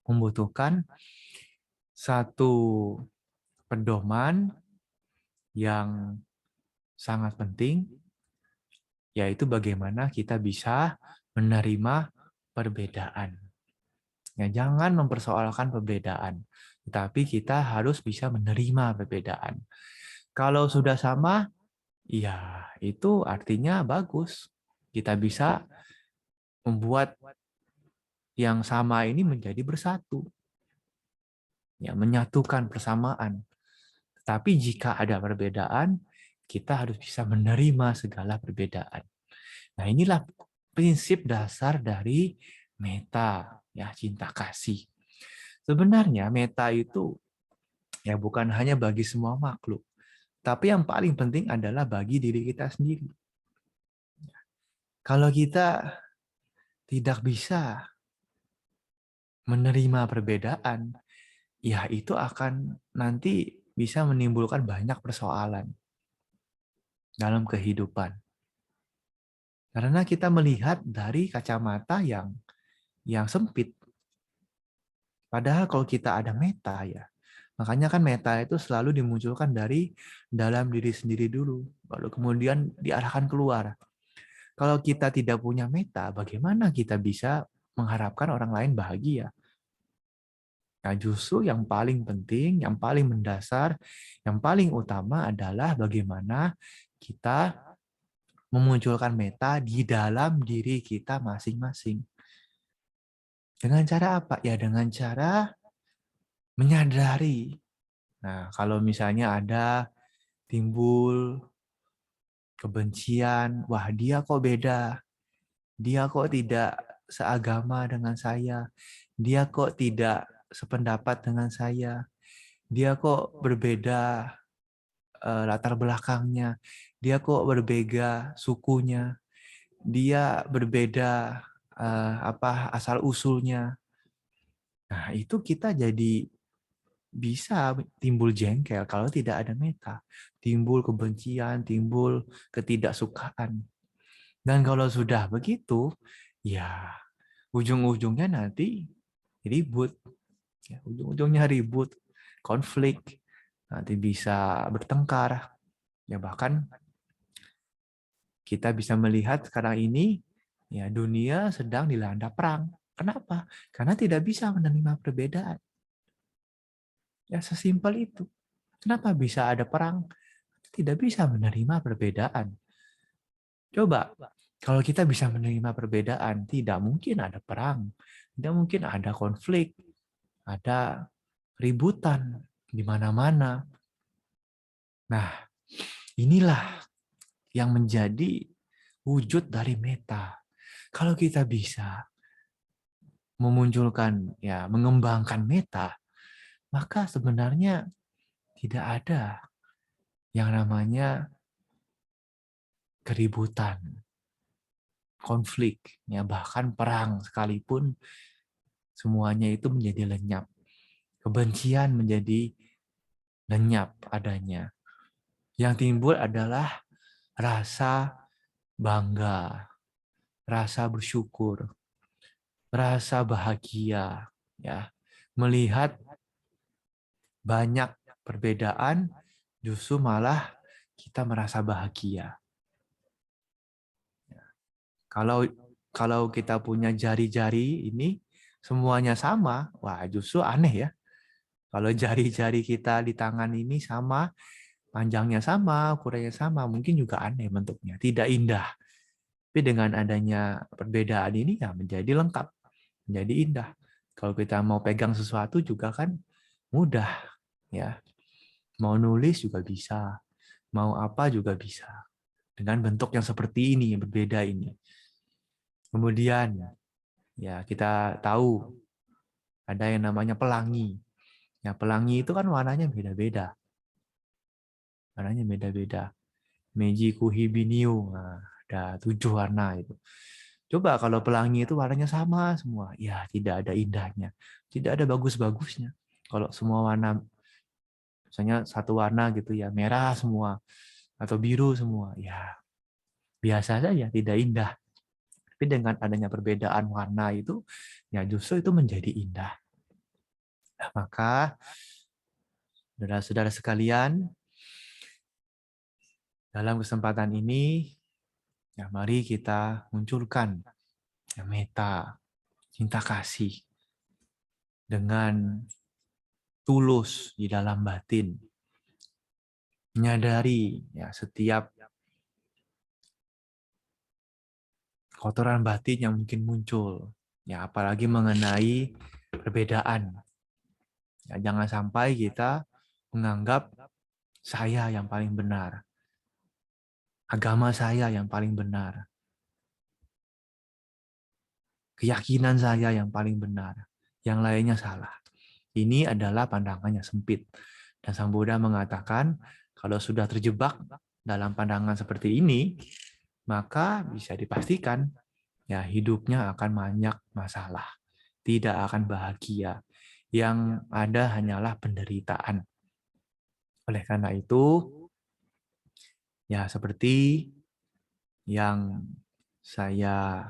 membutuhkan satu pedoman yang sangat penting, yaitu bagaimana kita bisa menerima perbedaan. Ya, jangan mempersoalkan perbedaan, tetapi kita harus bisa menerima perbedaan. Kalau sudah sama, ya itu artinya bagus. Kita bisa membuat yang sama ini menjadi bersatu. Ya, menyatukan persamaan. Tetapi jika ada perbedaan, kita harus bisa menerima segala perbedaan. Nah, inilah prinsip dasar dari meta, ya, cinta kasih. Sebenarnya meta itu ya bukan hanya bagi semua makhluk, tapi yang paling penting adalah bagi diri kita sendiri. Kalau kita tidak bisa menerima perbedaan, ya itu akan nanti bisa menimbulkan banyak persoalan dalam kehidupan. Karena kita melihat dari kacamata yang sempit. Padahal kalau kita ada meta ya, makanya kan meta itu selalu dimunculkan dari dalam diri sendiri dulu, baru kemudian diarahkan keluar. Kalau kita tidak punya meta, bagaimana kita bisa mengharapkan orang lain bahagia? Nah, justru yang paling penting, yang paling mendasar, yang paling utama adalah bagaimana kita memunculkan meta di dalam diri kita masing-masing. Dengan cara apa? Ya dengan cara menyadari. Nah, kalau misalnya ada timbul kebencian, wah dia kok beda, dia kok tidak seagama dengan saya, dia kok tidak sependapat dengan saya, dia kok berbeda latar belakangnya, dia kok berbeda sukunya, dia berbeda asal usulnya. Nah, itu kita jadi bisa timbul jengkel kalau tidak ada meta, timbul kebencian, timbul ketidaksukaan. Dan kalau sudah begitu, ya ujung-ujungnya nanti ribut. Ya, ujung-ujungnya ribut, konflik, nanti bisa bertengkar. Ya bahkan kita bisa melihat sekarang ini ya dunia sedang dilanda perang. Kenapa? Karena tidak bisa menerima perbedaan. Ya sesimpel itu. Kenapa bisa ada perang? Tidak bisa menerima perbedaan. Coba, kalau kita bisa menerima perbedaan, tidak mungkin ada perang, tidak mungkin ada konflik, ada ributan di mana-mana. Nah, inilah yang menjadi wujud dari meta. Kalau kita bisa memunculkan, ya, mengembangkan meta, maka sebenarnya tidak ada yang namanya keributan, konflik, ya bahkan perang sekalipun semuanya itu menjadi lenyap. Kebencian menjadi lenyap adanya. Yang timbul adalah rasa bangga, rasa bersyukur, rasa bahagia, ya. Melihat banyak perbedaan justru malah kita merasa bahagia. Kalau kita punya jari-jari ini semuanya sama, wah justru aneh ya. Kalau jari-jari kita di tangan ini sama, panjangnya sama, ukurannya sama, mungkin juga aneh bentuknya, tidak indah. Tapi dengan adanya perbedaan ini ya menjadi lengkap, menjadi indah. Kalau kita mau pegang sesuatu juga kan mudah, ya. Mau nulis juga bisa, mau apa juga bisa. Dengan bentuk yang seperti ini, yang berbeda ini. Kemudian ya kita tahu ada yang namanya pelangi. Ya, pelangi itu kan warnanya beda-beda. Warnanya beda-beda. Meiji Kuhibiniu, nah, ada 7 warna itu. Coba kalau pelangi itu warnanya sama semua, ya tidak ada indahnya, tidak ada bagus-bagusnya. Kalau semua warna, misalnya satu warna gitu ya, merah semua atau biru semua, ya biasa saja, tidak indah. Tapi dengan adanya perbedaan warna itu, ya justru itu menjadi indah. Nah, maka saudara-saudara sekalian, dalam kesempatan ini, ya mari kita munculkan ya, meta, cinta kasih dengan tulus di dalam batin. Menyadari ya setiap kotoran batin yang mungkin muncul. Ya apalagi mengenai perbedaan. Ya, jangan sampai kita menganggap saya yang paling benar. Agama saya yang paling benar. Keyakinan saya yang paling benar. Yang lainnya salah. Ini adalah pandangannya sempit. Dan Sang Buddha mengatakan, kalau sudah terjebak dalam pandangan seperti ini, maka bisa dipastikan ya hidupnya akan banyak masalah. Tidak akan bahagia. yang ada hanyalah penderitaan. Oleh karena itu, ya seperti yang saya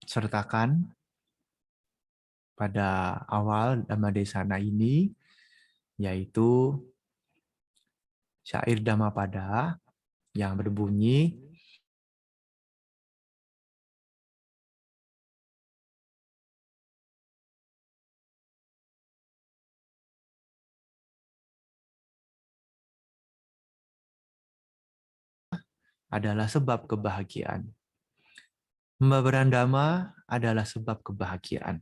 sertakan pada awal Dhammadesana ini, yaitu syair Dhammapada yang berbunyi, adalah sebab kebahagiaan. Pembabaran Dhamma adalah sebab kebahagiaan.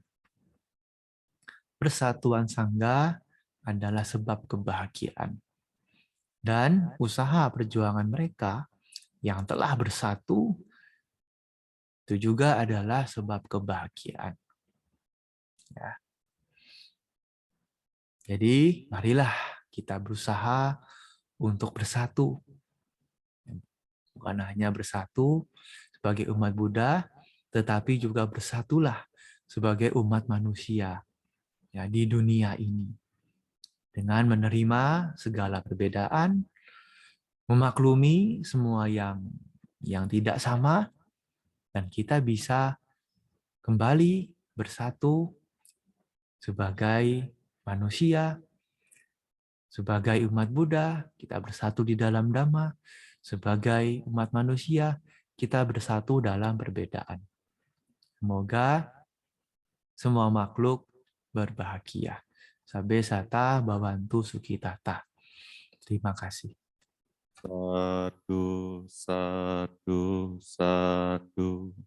Persatuan Sangha adalah sebab kebahagiaan. Dan usaha perjuangan mereka yang telah bersatu itu juga adalah sebab kebahagiaan. Ya. Jadi, marilah kita berusaha untuk bersatu. Bukan hanya bersatu sebagai umat Buddha, tetapi juga bersatulah sebagai umat manusia ya, di dunia ini. Dengan menerima segala perbedaan, memaklumi semua yang tidak sama, dan kita bisa kembali bersatu sebagai manusia, sebagai umat Buddha, kita bersatu di dalam Dhamma, sebagai umat manusia, kita bersatu dalam perbedaan. Semoga semua makhluk berbahagia. Sabbe sata bhavantu sukhitata. Terima kasih. Sadu, sadu, sadu.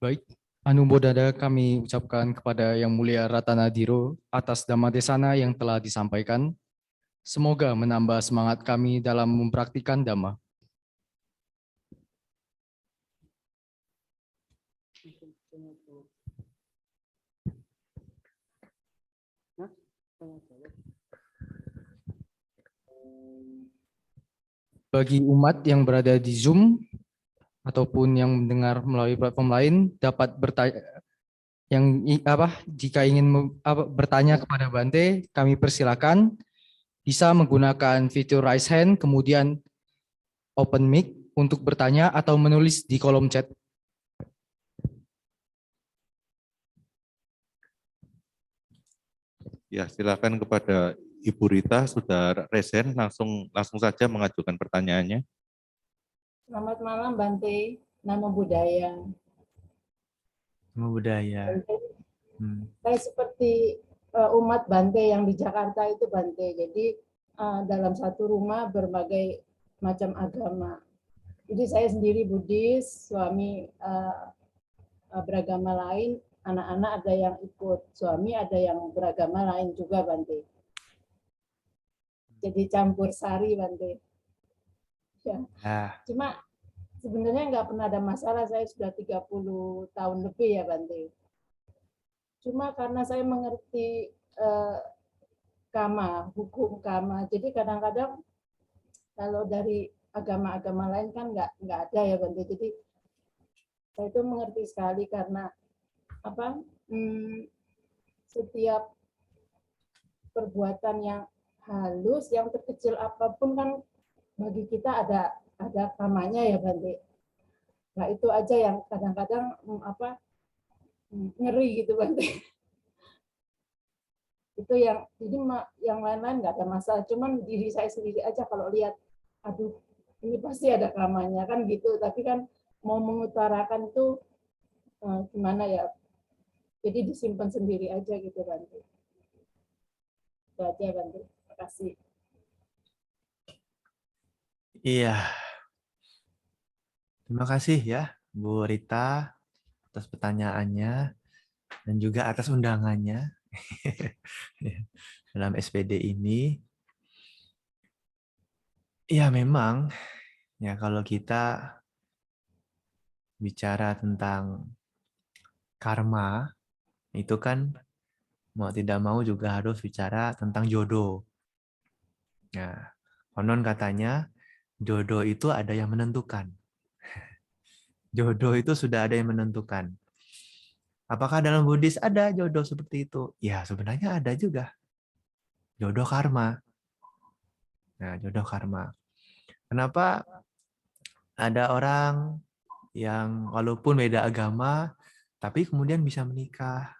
Baik, Anumodana kami ucapkan kepada Yang Mulia Ratanadiro atas Dhammadesana yang telah disampaikan. Semoga menambah semangat kami dalam mempraktikkan Dhamma. Bagi umat yang berada di Zoom ataupun yang mendengar melalui platform lain dapat bertanya jika ingin bertanya kepada Bante, kami persilakan bisa menggunakan fitur raise hand kemudian open mic untuk bertanya atau menulis di kolom chat. Ya, silakan kepada Ibu Rita, sudah resen, langsung saja mengajukan pertanyaannya. Selamat malam Bante, Namo Buddhaya. Namo Buddhaya. Bante, saya seperti umat Bante yang di Jakarta itu Bante. Jadi dalam satu rumah berbagai macam agama. Jadi saya sendiri Buddhis, suami beragama lain, anak-anak ada yang ikut, suami ada yang beragama lain juga Bante. Jadi campur sari Bante. Ya. Cuma sebenarnya nggak pernah ada masalah, saya sudah 30 tahun lebih ya Bante. Cuma karena saya mengerti kama, hukum kama, jadi kadang-kadang kalau dari agama-agama lain kan nggak ada ya Bante. Jadi saya itu mengerti sekali karena setiap perbuatan yang halus, yang terkecil apapun kan bagi kita ada kamanya ya Bante. Nah itu aja yang kadang-kadang ngeri gitu Bante. Itu yang jadi yang lain-lain nggak ada masalah. Cuman diri saya sendiri aja kalau lihat, aduh ini pasti ada kamanya kan gitu. Tapi kan mau mengutarakan itu gimana ya? Jadi disimpan sendiri aja gitu Bante. Itu aja Bante. Terima kasih. Iya. Terima kasih ya Bu Rita atas pertanyaannya dan juga atas undangannya dalam SPD ini. Ya memang ya kalau kita bicara tentang karma itu kan mau tidak mau juga harus bicara tentang jodoh. Nah, konon katanya jodoh itu ada yang menentukan. Jodoh itu sudah ada yang menentukan. Apakah dalam Buddhis ada jodoh seperti itu? Ya, sebenarnya ada juga. Jodoh karma. Nah, jodoh karma. Kenapa ada orang yang walaupun beda agama, tapi kemudian bisa menikah,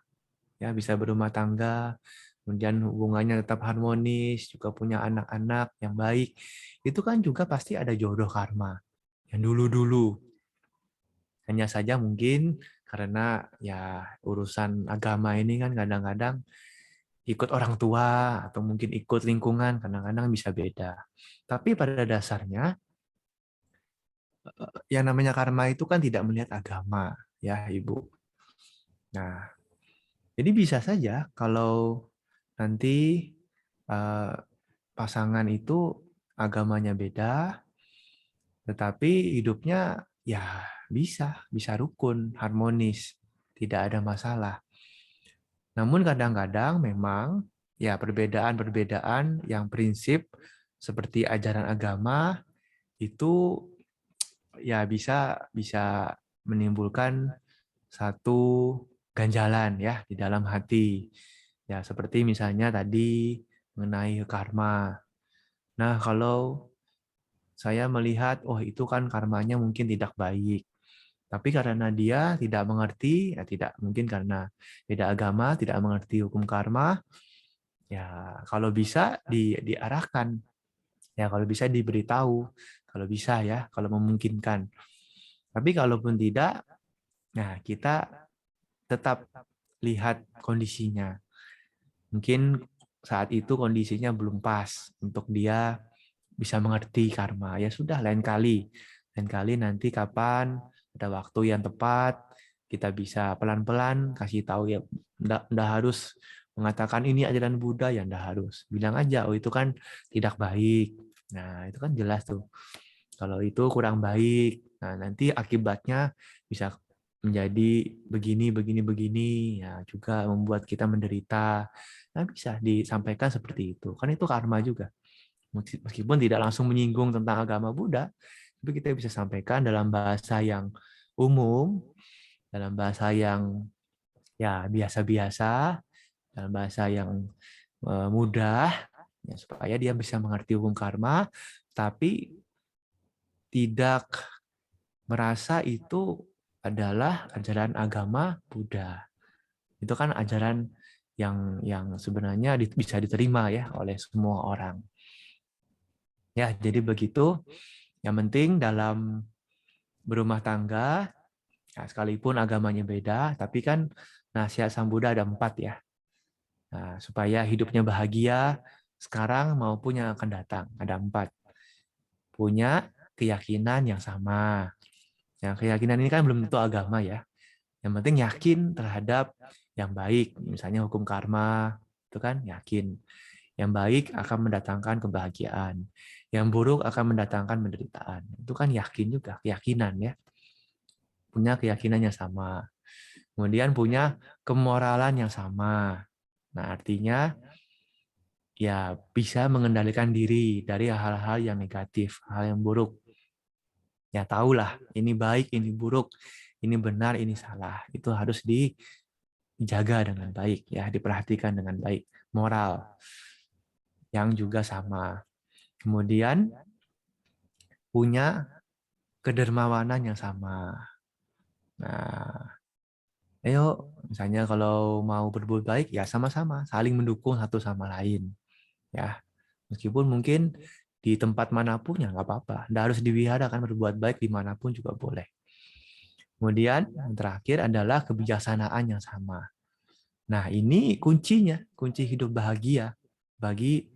ya bisa berumah tangga, kemudian hubungannya tetap harmonis, juga punya anak-anak yang baik. Itu kan juga pasti ada jodoh karma yang dulu-dulu. Hanya saja mungkin karena ya urusan agama ini kan kadang-kadang ikut orang tua atau mungkin ikut lingkungan, kadang-kadang bisa beda. Tapi pada dasarnya yang namanya karma itu kan tidak melihat agama, ya Ibu. Nah, jadi bisa saja kalau nanti pasangan itu agamanya beda, tetapi hidupnya ya bisa rukun, harmonis, tidak ada masalah. Namun kadang-kadang memang ya perbedaan-perbedaan yang prinsip seperti ajaran agama itu ya bisa menimbulkan satu ganjalan ya di dalam hati. Ya seperti misalnya tadi mengenai karma. Nah, kalau saya melihat oh itu kan karmanya mungkin tidak baik. Tapi karena dia tidak mengerti, ya tidak mungkin karena beda agama, tidak mengerti hukum karma, ya kalau bisa diarahkan, ya kalau bisa diberitahu, kalau bisa ya, kalau memungkinkan. Tapi kalaupun tidak, nah kita tetap lihat kondisinya. Mungkin saat itu kondisinya belum pas untuk dia bisa mengerti karma. Ya sudah, lain kali nanti kapan ada waktu yang tepat kita bisa pelan-pelan kasih tahu ya, enggak harus mengatakan ini ajaran Buddha, ya enggak harus. Bilang aja, oh itu kan tidak baik. Nah, itu kan jelas tuh. Kalau itu kurang baik, nah nanti akibatnya bisa menjadi begini, ya juga membuat kita menderita. Nah, bisa disampaikan seperti itu. Kan itu karma juga. Meskipun tidak langsung menyinggung tentang agama Buddha, tapi kita bisa sampaikan dalam bahasa yang umum, dalam bahasa yang ya biasa-biasa, dalam bahasa yang mudah, ya, supaya dia bisa mengerti hukum karma, tapi tidak merasa itu adalah ajaran agama Buddha. Itu kan ajaran yang sebenarnya bisa diterima ya oleh semua orang. Ya, jadi begitu. Yang penting dalam berumah tangga, ya, sekalipun agamanya beda, tapi kan nasihat Sang Buddha ada 4 ya. Nah, supaya hidupnya bahagia sekarang maupun yang akan datang, ada 4. Punya keyakinan yang sama. Yang keyakinan ini kan belum tentu agama ya. Yang penting yakin terhadap yang baik, misalnya hukum karma, itu kan yakin. Yang baik akan mendatangkan kebahagiaan. Yang buruk akan mendatangkan penderitaan. Itu kan yakin juga, keyakinan ya. Punya keyakinan yang sama. Kemudian punya kemoralan yang sama. Nah, artinya ya bisa mengendalikan diri dari hal-hal yang negatif, hal yang buruk. Ya tahulah, ini baik, ini buruk, ini benar, ini salah. Itu harus dijaga dengan baik, ya, diperhatikan dengan baik. Moral yang juga sama. Kemudian punya kedermawanan yang sama. Nah, ayo misalnya kalau mau berbuat baik ya sama-sama, saling mendukung satu sama lain. Ya, meskipun mungkin di tempat manapun ya nggak apa-apa. Nggak harus diwihara kan, berbuat baik dimanapun juga boleh. Kemudian yang terakhir adalah kebijaksanaan yang sama. Nah, ini kuncinya, kunci hidup bahagia bagi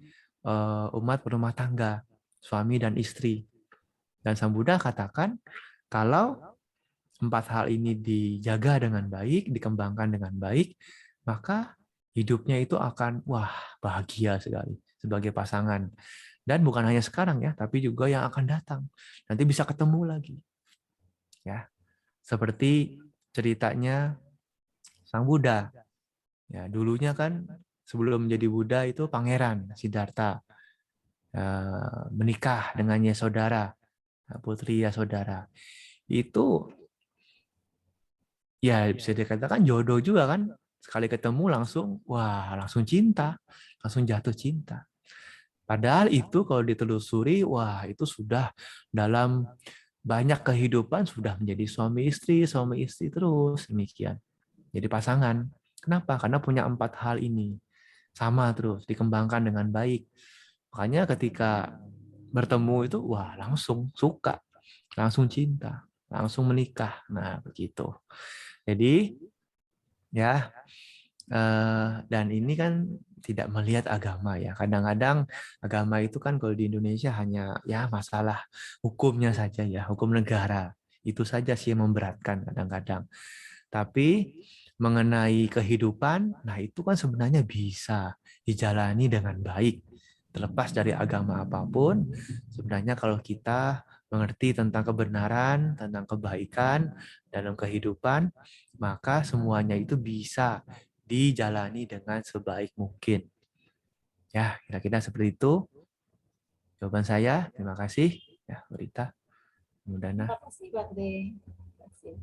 umat berumah tangga, suami dan istri. Dan Sang Buddha katakan, kalau 4 hal ini dijaga dengan baik, dikembangkan dengan baik, maka hidupnya itu akan wah bahagia sekali sebagai pasangan. Dan bukan hanya sekarang ya, tapi juga yang akan datang. Nanti bisa ketemu lagi. Ya. Seperti ceritanya Sang Buddha. Ya, dulunya kan sebelum menjadi Buddha itu pangeran Siddhartha. menikah dengannya saudara, putri ya saudara. Itu ya bisa dikatakan jodoh juga kan. Sekali ketemu langsung, wah langsung cinta, langsung jatuh cinta. Padahal itu kalau ditelusuri, wah itu sudah dalam banyak kehidupan sudah menjadi suami istri terus demikian. Jadi pasangan. Kenapa? Karena punya 4 hal ini. Sama terus, dikembangkan dengan baik. Makanya ketika bertemu itu, wah langsung suka, langsung cinta, langsung menikah. Nah begitu. Jadi ya, dan ini kan tidak melihat agama ya. Kadang-kadang agama itu kan kalau di Indonesia hanya ya masalah hukumnya saja ya, hukum negara. Itu saja sih yang memberatkan kadang-kadang. Tapi mengenai kehidupan, nah itu kan sebenarnya bisa dijalani dengan baik. Terlepas dari agama apapun, sebenarnya kalau kita mengerti tentang kebenaran, tentang kebaikan dalam kehidupan, maka semuanya itu bisa dijalani dengan sebaik mungkin. Ya, kira-kira seperti itu jawaban saya. Terima kasih. Ya, Berita. Mudana. Terima kasih, Bante. Terima kasih.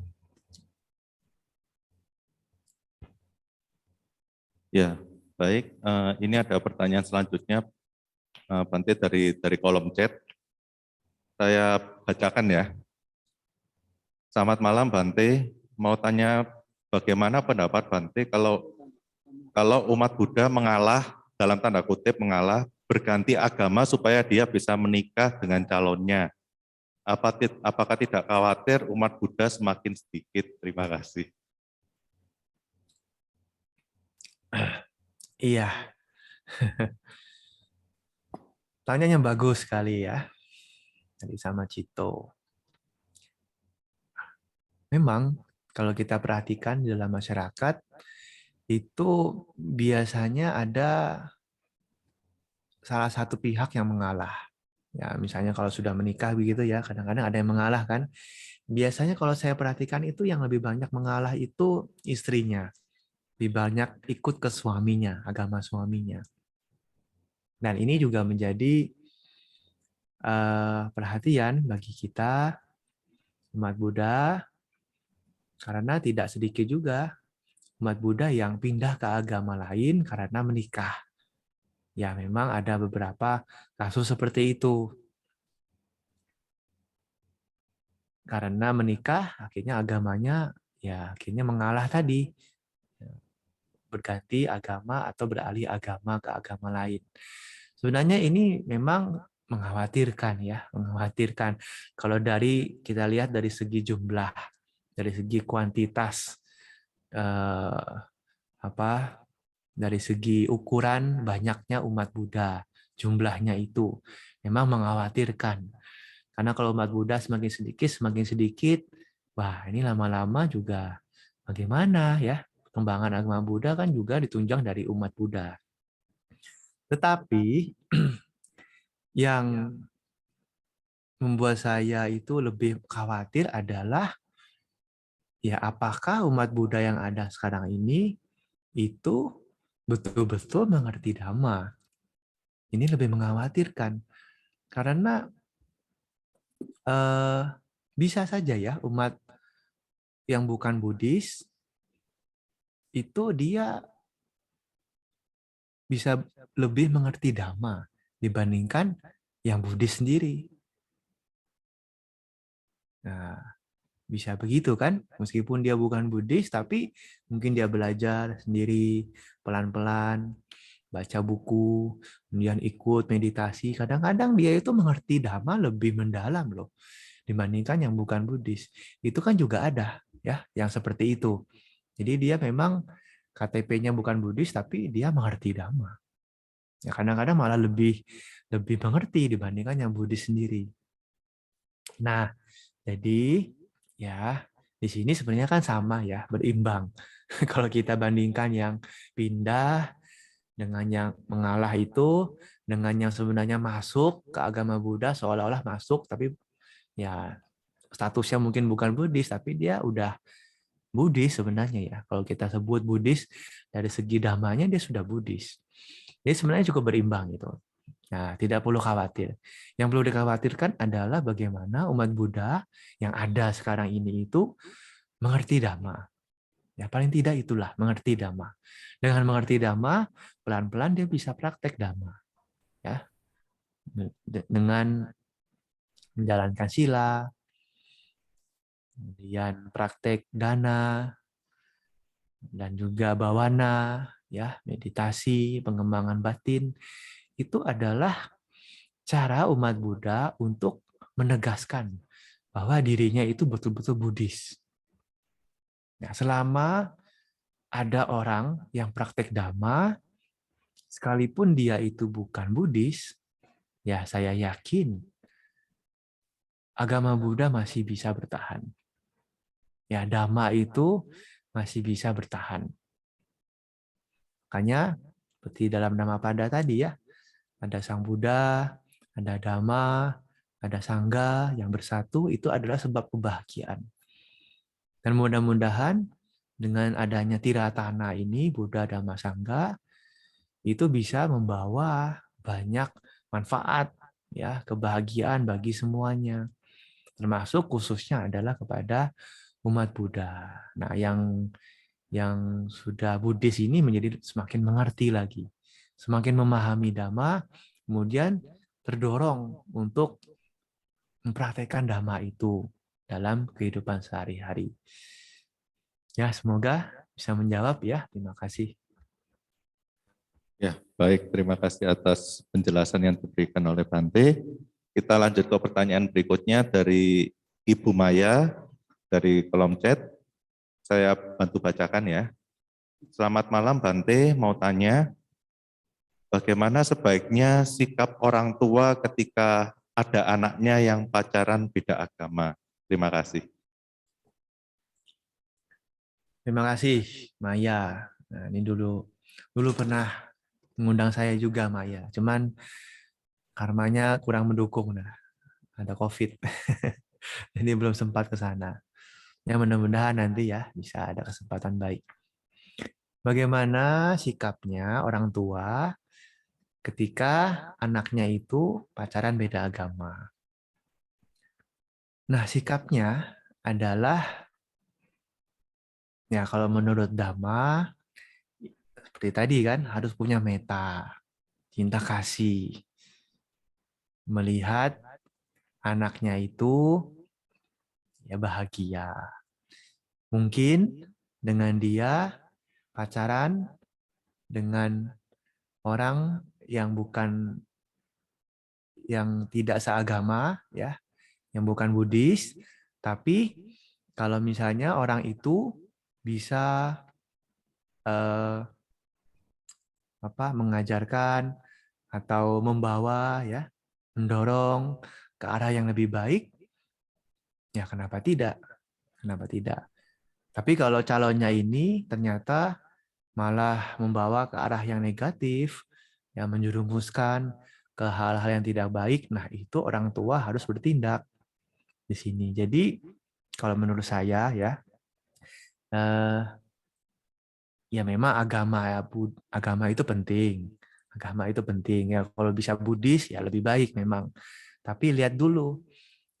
Ya, baik. Ini ada pertanyaan selanjutnya, Bante, dari kolom chat. Saya bacakan ya. Selamat malam, Bante. Mau tanya bagaimana pendapat Bante kalau umat Buddha mengalah, dalam tanda kutip mengalah, berganti agama supaya dia bisa menikah dengan calonnya. Apakah tidak khawatir umat Buddha semakin sedikit? Terima kasih. Iya. Tanyanya bagus sekali ya. Tadi sama Cito. Memang kalau kita perhatikan di dalam masyarakat, itu biasanya ada salah satu pihak yang mengalah. Ya, misalnya kalau sudah menikah begitu ya, kadang-kadang ada yang mengalah kan. Biasanya kalau saya perhatikan itu yang lebih banyak mengalah itu istrinya. Lebih banyak ikut ke suaminya, agama suaminya. Dan ini juga menjadi perhatian bagi kita, umat Buddha, karena tidak sedikit juga umat Buddha yang pindah ke agama lain karena menikah. Ya, memang ada beberapa kasus seperti itu. Karena menikah, akhirnya agamanya ya akhirnya mengalah tadi. Berganti agama atau beralih agama ke agama lain. Sebenarnya ini memang mengkhawatirkan ya, mengkhawatirkan. Kalau kita lihat dari segi jumlah, dari segi kuantitas, dari segi ukuran banyaknya umat Buddha, jumlahnya itu memang mengkhawatirkan. Karena kalau umat Buddha semakin sedikit, wah ini lama-lama juga bagaimana ya? Perkembangan agama Buddha kan juga ditunjang dari umat Buddha. Tetapi yang membuat saya itu lebih khawatir adalah ya apakah umat Buddha yang ada sekarang ini itu betul-betul mengerti Dhamma. Ini lebih mengkhawatirkan karena bisa saja ya umat yang bukan Buddhis itu dia bisa lebih mengerti Dhamma dibandingkan yang Buddhis sendiri. Nah, bisa begitu kan? Meskipun dia bukan Buddhis, tapi mungkin dia belajar sendiri pelan-pelan, baca buku, kemudian ikut meditasi. Kadang-kadang dia itu mengerti Dhamma lebih mendalam loh dibandingkan yang bukan Buddhis. Itu kan juga ada ya yang seperti itu. Jadi dia memang KTP-nya bukan Buddhis, tapi dia mengerti Dhamma. Ya kadang-kadang malah lebih mengerti dibandingkan yang Buddhis sendiri. Nah, jadi ya di sini sebenarnya kan sama ya, berimbang. Kalau kita bandingkan yang pindah dengan yang mengalah itu dengan yang sebenarnya masuk ke agama Buddha seolah-olah masuk tapi ya statusnya mungkin bukan Buddhis tapi dia udah Buddhis sebenarnya ya. Kalau kita sebut Buddhis dari segi dhammanya dia sudah Buddhis. Jadi sebenarnya cukup berimbang gitu. Nah, tidak perlu khawatir. Yang perlu dikhawatirkan adalah bagaimana umat Buddha yang ada sekarang ini itu mengerti Dhamma. Ya, paling tidak itulah, mengerti Dhamma. Dengan mengerti Dhamma, pelan-pelan dia bisa praktek Dhamma. Ya. Dengan menjalankan sila, kemudian praktek dana, dan juga bawana, ya, meditasi, pengembangan batin, itu adalah cara umat Buddha untuk menegaskan bahwa dirinya itu betul-betul Buddhis. Nah, selama ada orang yang praktek Dhamma, sekalipun dia itu bukan Buddhis, ya saya yakin agama Buddha masih bisa bertahan. Ya, Dhamma itu masih bisa bertahan. Makanya, seperti dalam Dhammapada tadi ya, ada Sang Buddha, ada Dhamma, ada Sangha yang bersatu, itu adalah sebab kebahagiaan. Dan mudah-mudahan dengan adanya Tiratana ini, Buddha, Dhamma, Sangha, itu bisa membawa banyak manfaat, ya, kebahagiaan bagi semuanya. Termasuk khususnya adalah kepada umat Buddha. Nah, yang sudah Buddhis ini menjadi semakin mengerti lagi, semakin memahami Dhamma, kemudian terdorong untuk mempraktekkan Dhamma itu dalam kehidupan sehari-hari. Ya, semoga bisa menjawab ya. Terima kasih. Ya, baik. Terima kasih atas penjelasan yang diberikan oleh Bante. Kita lanjut ke pertanyaan berikutnya dari Ibu Maya dari kolom chat. Saya bantu bacakan ya. Selamat malam Bante, mau tanya, bagaimana sebaiknya sikap orang tua ketika ada anaknya yang pacaran beda agama? Terima kasih. Terima kasih, Maya. Nah, ini dulu pernah mengundang saya juga, Maya. Cuman karmanya kurang mendukung, nah. Ada COVID. Jadi belum sempat ke sana. Ya, mudah-mudahan nanti ya bisa ada kesempatan baik. Bagaimana sikapnya orang tua ketika anaknya itu pacaran beda agama? Nah, sikapnya adalah, ya kalau menurut Dhamma, seperti tadi kan, harus punya metta, cinta kasih. Melihat anaknya itu ya bahagia. Mungkin dengan dia pacaran dengan orang yang tidak seagama, ya, yang bukan Buddhis, tapi kalau misalnya orang itu bisa mengajarkan atau membawa, ya, mendorong ke arah yang lebih baik, ya kenapa tidak? Kenapa tidak? Tapi kalau calonnya ini ternyata malah membawa ke arah yang negatif, yang menjerumuskan ke hal-hal yang tidak baik, nah itu orang tua harus bertindak di sini. Jadi kalau menurut saya ya, ya memang agama itu penting. Agama itu penting ya. Kalau bisa Buddhis ya lebih baik memang. Tapi lihat dulu,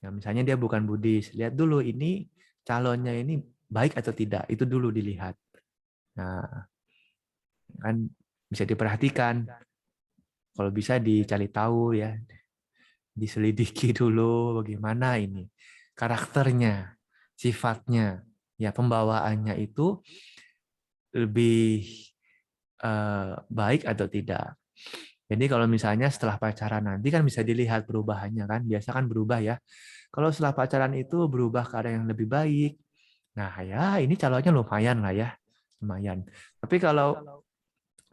ya misalnya dia bukan Buddhis, lihat dulu ini calonnya ini baik atau tidak, itu dulu dilihat. Nah, kan bisa diperhatikan. Kalau bisa dicari tahu ya, diselidiki dulu bagaimana ini karakternya, sifatnya, ya pembawaannya itu lebih baik atau tidak. Jadi kalau misalnya setelah pacaran nanti kan bisa dilihat perubahannya kan, biasa kan berubah ya. Kalau setelah pacaran itu berubah ke arah yang lebih baik, nah ya ini calonnya lumayan lah ya, lumayan. Tapi kalau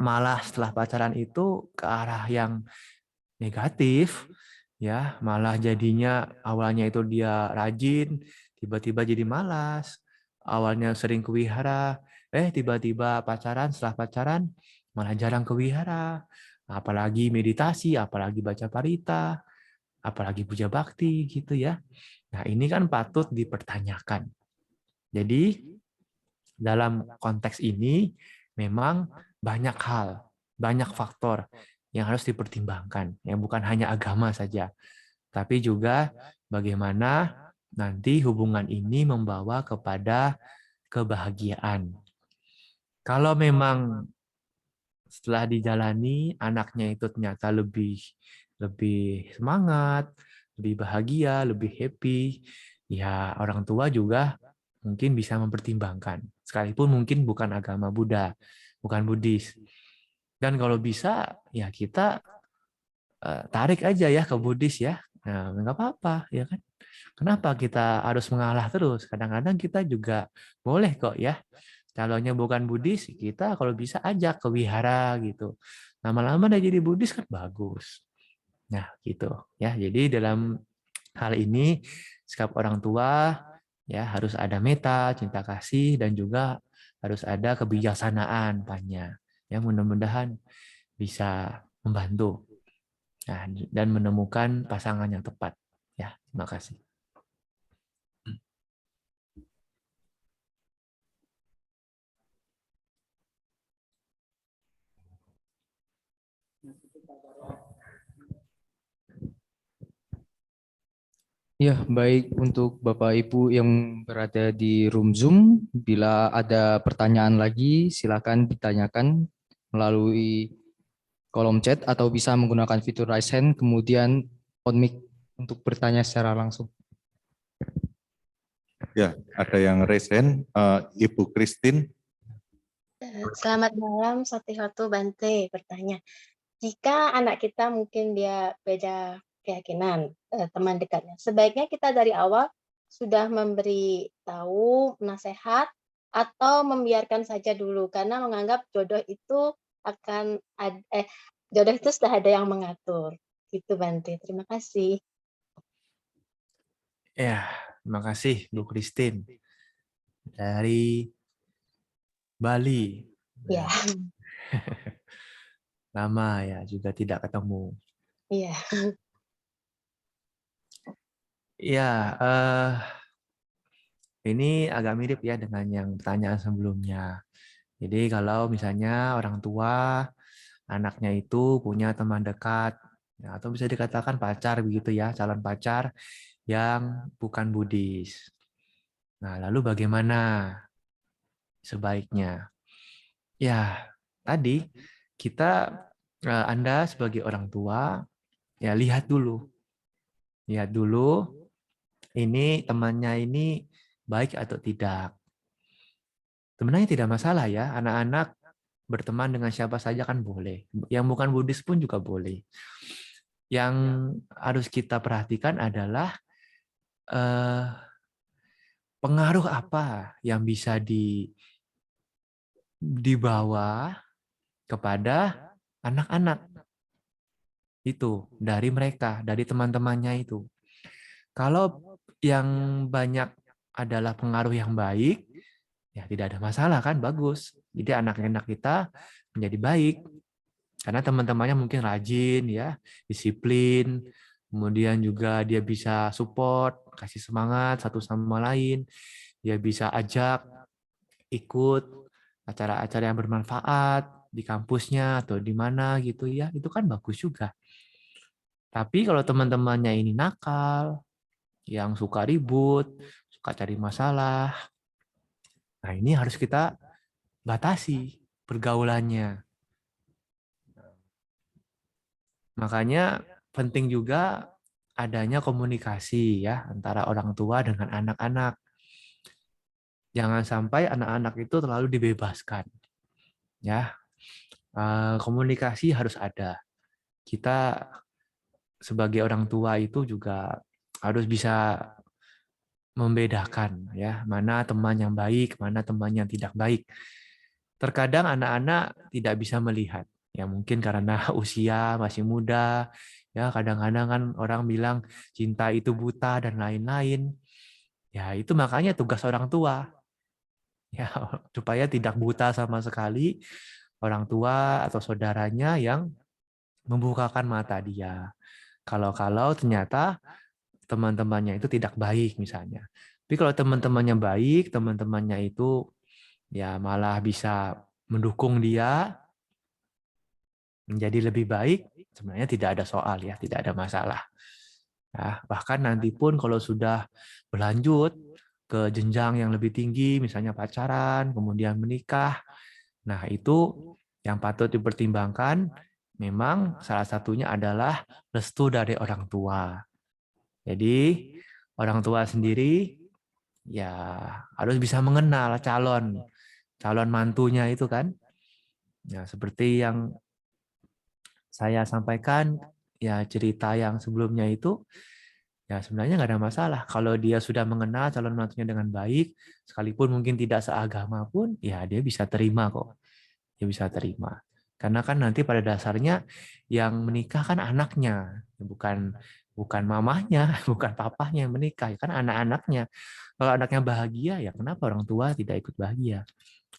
malah setelah pacaran itu ke arah yang negatif, ya malah jadinya awalnya itu dia rajin, tiba-tiba jadi malas, awalnya sering ke wihara, tiba-tiba pacaran, setelah pacaran malah jarang ke wihara, apalagi meditasi, apalagi baca parita, apalagi puja bakti gitu ya. Nah ini kan patut dipertanyakan. Jadi dalam konteks ini memang banyak hal, banyak faktor yang harus dipertimbangkan, yang bukan hanya agama saja, tapi juga bagaimana nanti hubungan ini membawa kepada kebahagiaan. Kalau memang setelah dijalani anaknya itu ternyata lebih lebih semangat, lebih bahagia, lebih happy, ya orang tua juga mungkin bisa mempertimbangkan. Sekalipun mungkin bukan agama Buddha, bukan Buddhis. Dan kalau bisa ya kita tarik aja ya ke Buddhis ya. Nah, nggak apa-apa ya kan. Kenapa kita harus mengalah terus? Kadang-kadang kita juga boleh kok ya. Calonnya bukan Buddhis, kita kalau bisa ajak ke wihara gitu. Lama-lama dia jadi Buddhis kan bagus. Nah, gitu ya. Jadi dalam hal ini sikap orang tua ya harus ada meta, cinta kasih dan juga harus ada kebijaksanaan banyak. Ya mudah-mudahan bisa membantu. Nah, dan menemukan pasangan yang tepat. Ya, terima kasih. Ya, baik untuk Bapak Ibu yang berada di room Zoom, bila ada pertanyaan lagi silakan ditanyakan melalui kolom chat atau bisa menggunakan fitur raise hand kemudian on mic untuk bertanya secara langsung. Ya, ada yang raise hand, Ibu Christine. Selamat malam, Sotihotu Bante bertanya. Jika anak kita mungkin dia beda keyakinan, teman dekatnya, sebaiknya kita dari awal sudah memberi tahu, nasihat, atau membiarkan saja dulu karena menganggap jodoh itu jodoh itu sudah ada yang mengatur. Gitu Bante. Terima kasih. Ya, terima kasih Bu Christine dari Bali. Ya, Lama ya juga tidak ketemu. iya. Ya, ini agak mirip ya dengan yang pertanyaan sebelumnya. Jadi kalau misalnya orang tua anaknya itu punya teman dekat ya, atau bisa dikatakan pacar begitu ya, calon pacar yang bukan Buddhis. Nah, lalu bagaimana sebaiknya? Ya, tadi kita Anda sebagai orang tua ya lihat dulu. Lihat dulu ini temannya ini baik atau tidak. Sebenarnya tidak masalah ya, anak-anak berteman dengan siapa saja kan boleh. Yang bukan Buddhis pun juga boleh. Yang harus kita perhatikan adalah pengaruh apa yang bisa dibawa kepada anak-anak itu dari mereka, dari teman-temannya itu. Kalau yang banyak adalah pengaruh yang baik, ya tidak ada masalah kan, bagus. Jadi anak-anak kita menjadi baik karena teman-temannya mungkin rajin ya, disiplin, kemudian juga dia bisa support, kasih semangat satu sama lain, dia bisa ajak ikut acara-acara yang bermanfaat di kampusnya atau di mana gitu ya, itu kan bagus juga. Tapi kalau teman-temannya ini nakal, yang suka ribut, suka cari masalah, nah ini harus kita batasi pergaulannya. Makanya penting juga adanya komunikasi ya antara orang tua dengan anak-anak. Jangan sampai anak-anak itu terlalu dibebaskan. Ya, komunikasi harus ada. Kita sebagai orang tua itu juga harus bisa membedakan ya mana teman yang baik, mana teman yang tidak baik. Terkadang anak-anak tidak bisa melihat, ya mungkin karena usia masih muda, ya kadang-kadang kan orang bilang cinta itu buta dan lain-lain. Ya itu makanya tugas orang tua, ya supaya tidak buta sama sekali orang tua atau saudaranya yang membukakan mata dia. Kalau ternyata teman-temannya itu tidak baik misalnya. Tapi kalau teman-temannya baik, teman-temannya itu ya malah bisa mendukung dia, menjadi lebih baik, sebenarnya tidak ada soal ya, tidak ada masalah. Ya, bahkan nanti pun kalau sudah berlanjut ke jenjang yang lebih tinggi, misalnya pacaran, kemudian menikah, nah itu yang patut dipertimbangkan memang salah satunya adalah restu dari orang tua. Jadi orang tua sendiri ya harus bisa mengenal calon mantunya itu kan. Ya, seperti yang saya sampaikan, ya cerita yang sebelumnya itu, ya sebenarnya nggak ada masalah. Kalau dia sudah mengenal calon mantunya dengan baik, sekalipun mungkin tidak seagama pun, ya dia bisa terima kok. Dia bisa terima. Karena kan nanti pada dasarnya yang menikah kan anaknya, bukan mamahnya, bukan papahnya yang menikah, kan anak-anaknya. Kalau anaknya bahagia, ya kenapa orang tua tidak ikut bahagia?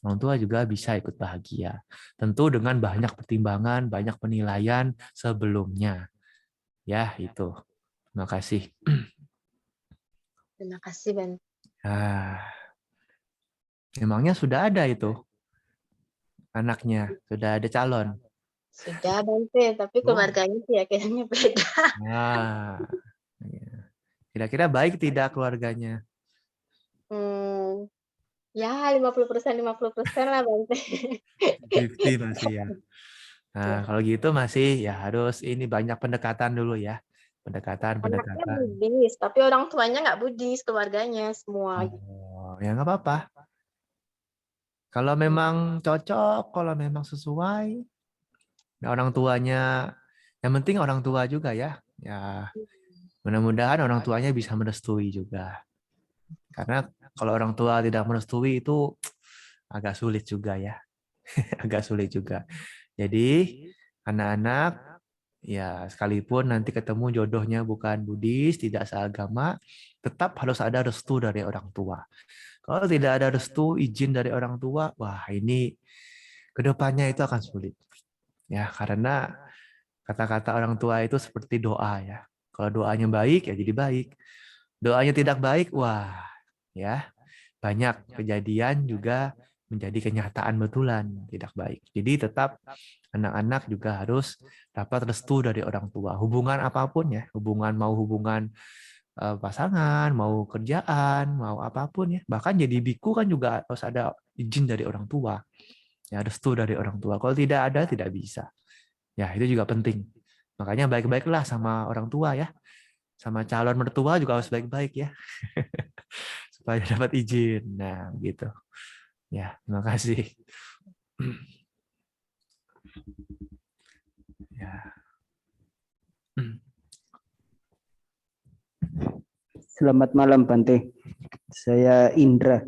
Orang tua juga bisa ikut bahagia. Tentu dengan banyak pertimbangan, banyak penilaian sebelumnya. Ya, itu. Terima kasih. Terima kasih, Bante. Memangnya sudah ada itu anaknya, sudah ada calon. Sudah, Bante, tapi keluarganya keyakinannya beda. Nah, kira-kira baik tidak keluarganya? Ya 50% lah, Bante. 50 masih ya. Nah, kalau gitu masih ya harus ini banyak pendekatan dulu ya. Anaknya Pendekatan. Buddhis, tapi orang tuanya nggak Buddhis, keluarganya semua. Oh, ya nggak apa-apa. Kalau memang cocok, kalau memang sesuai, nah orang tuanya, yang penting orang tua juga ya. Ya, mudah-mudahan orang tuanya bisa merestui juga. Karena kalau orang tua tidak merestui itu agak sulit juga ya. Agak sulit juga. Jadi, anak-anak ya sekalipun nanti ketemu jodohnya bukan Buddhis, tidak seagama, tetap harus ada restu dari orang tua. Kalau tidak ada restu, izin dari orang tua, wah ini kedepannya itu akan sulit. Ya, karena kata-kata orang tua itu seperti doa ya. Kalau doanya baik ya jadi baik. Doanya tidak baik, wah ya banyak kejadian juga menjadi kenyataan betulan tidak baik. Jadi tetap anak-anak juga harus dapat restu dari orang tua. Hubungan apapun ya, hubungan pasangan, mau kerjaan, mau apapun ya. Bahkan jadi biku kan juga harus ada izin dari orang tua. Ya, restu dari orang tua. Kalau tidak ada, tidak bisa. Ya, itu juga penting. Makanya baik-baiklah sama orang tua ya. Sama calon mertua juga harus baik-baik ya. Supaya dapat izin. Nah, gitu. Ya, terima kasih. Ya. Selamat malam Bante. Saya Indra.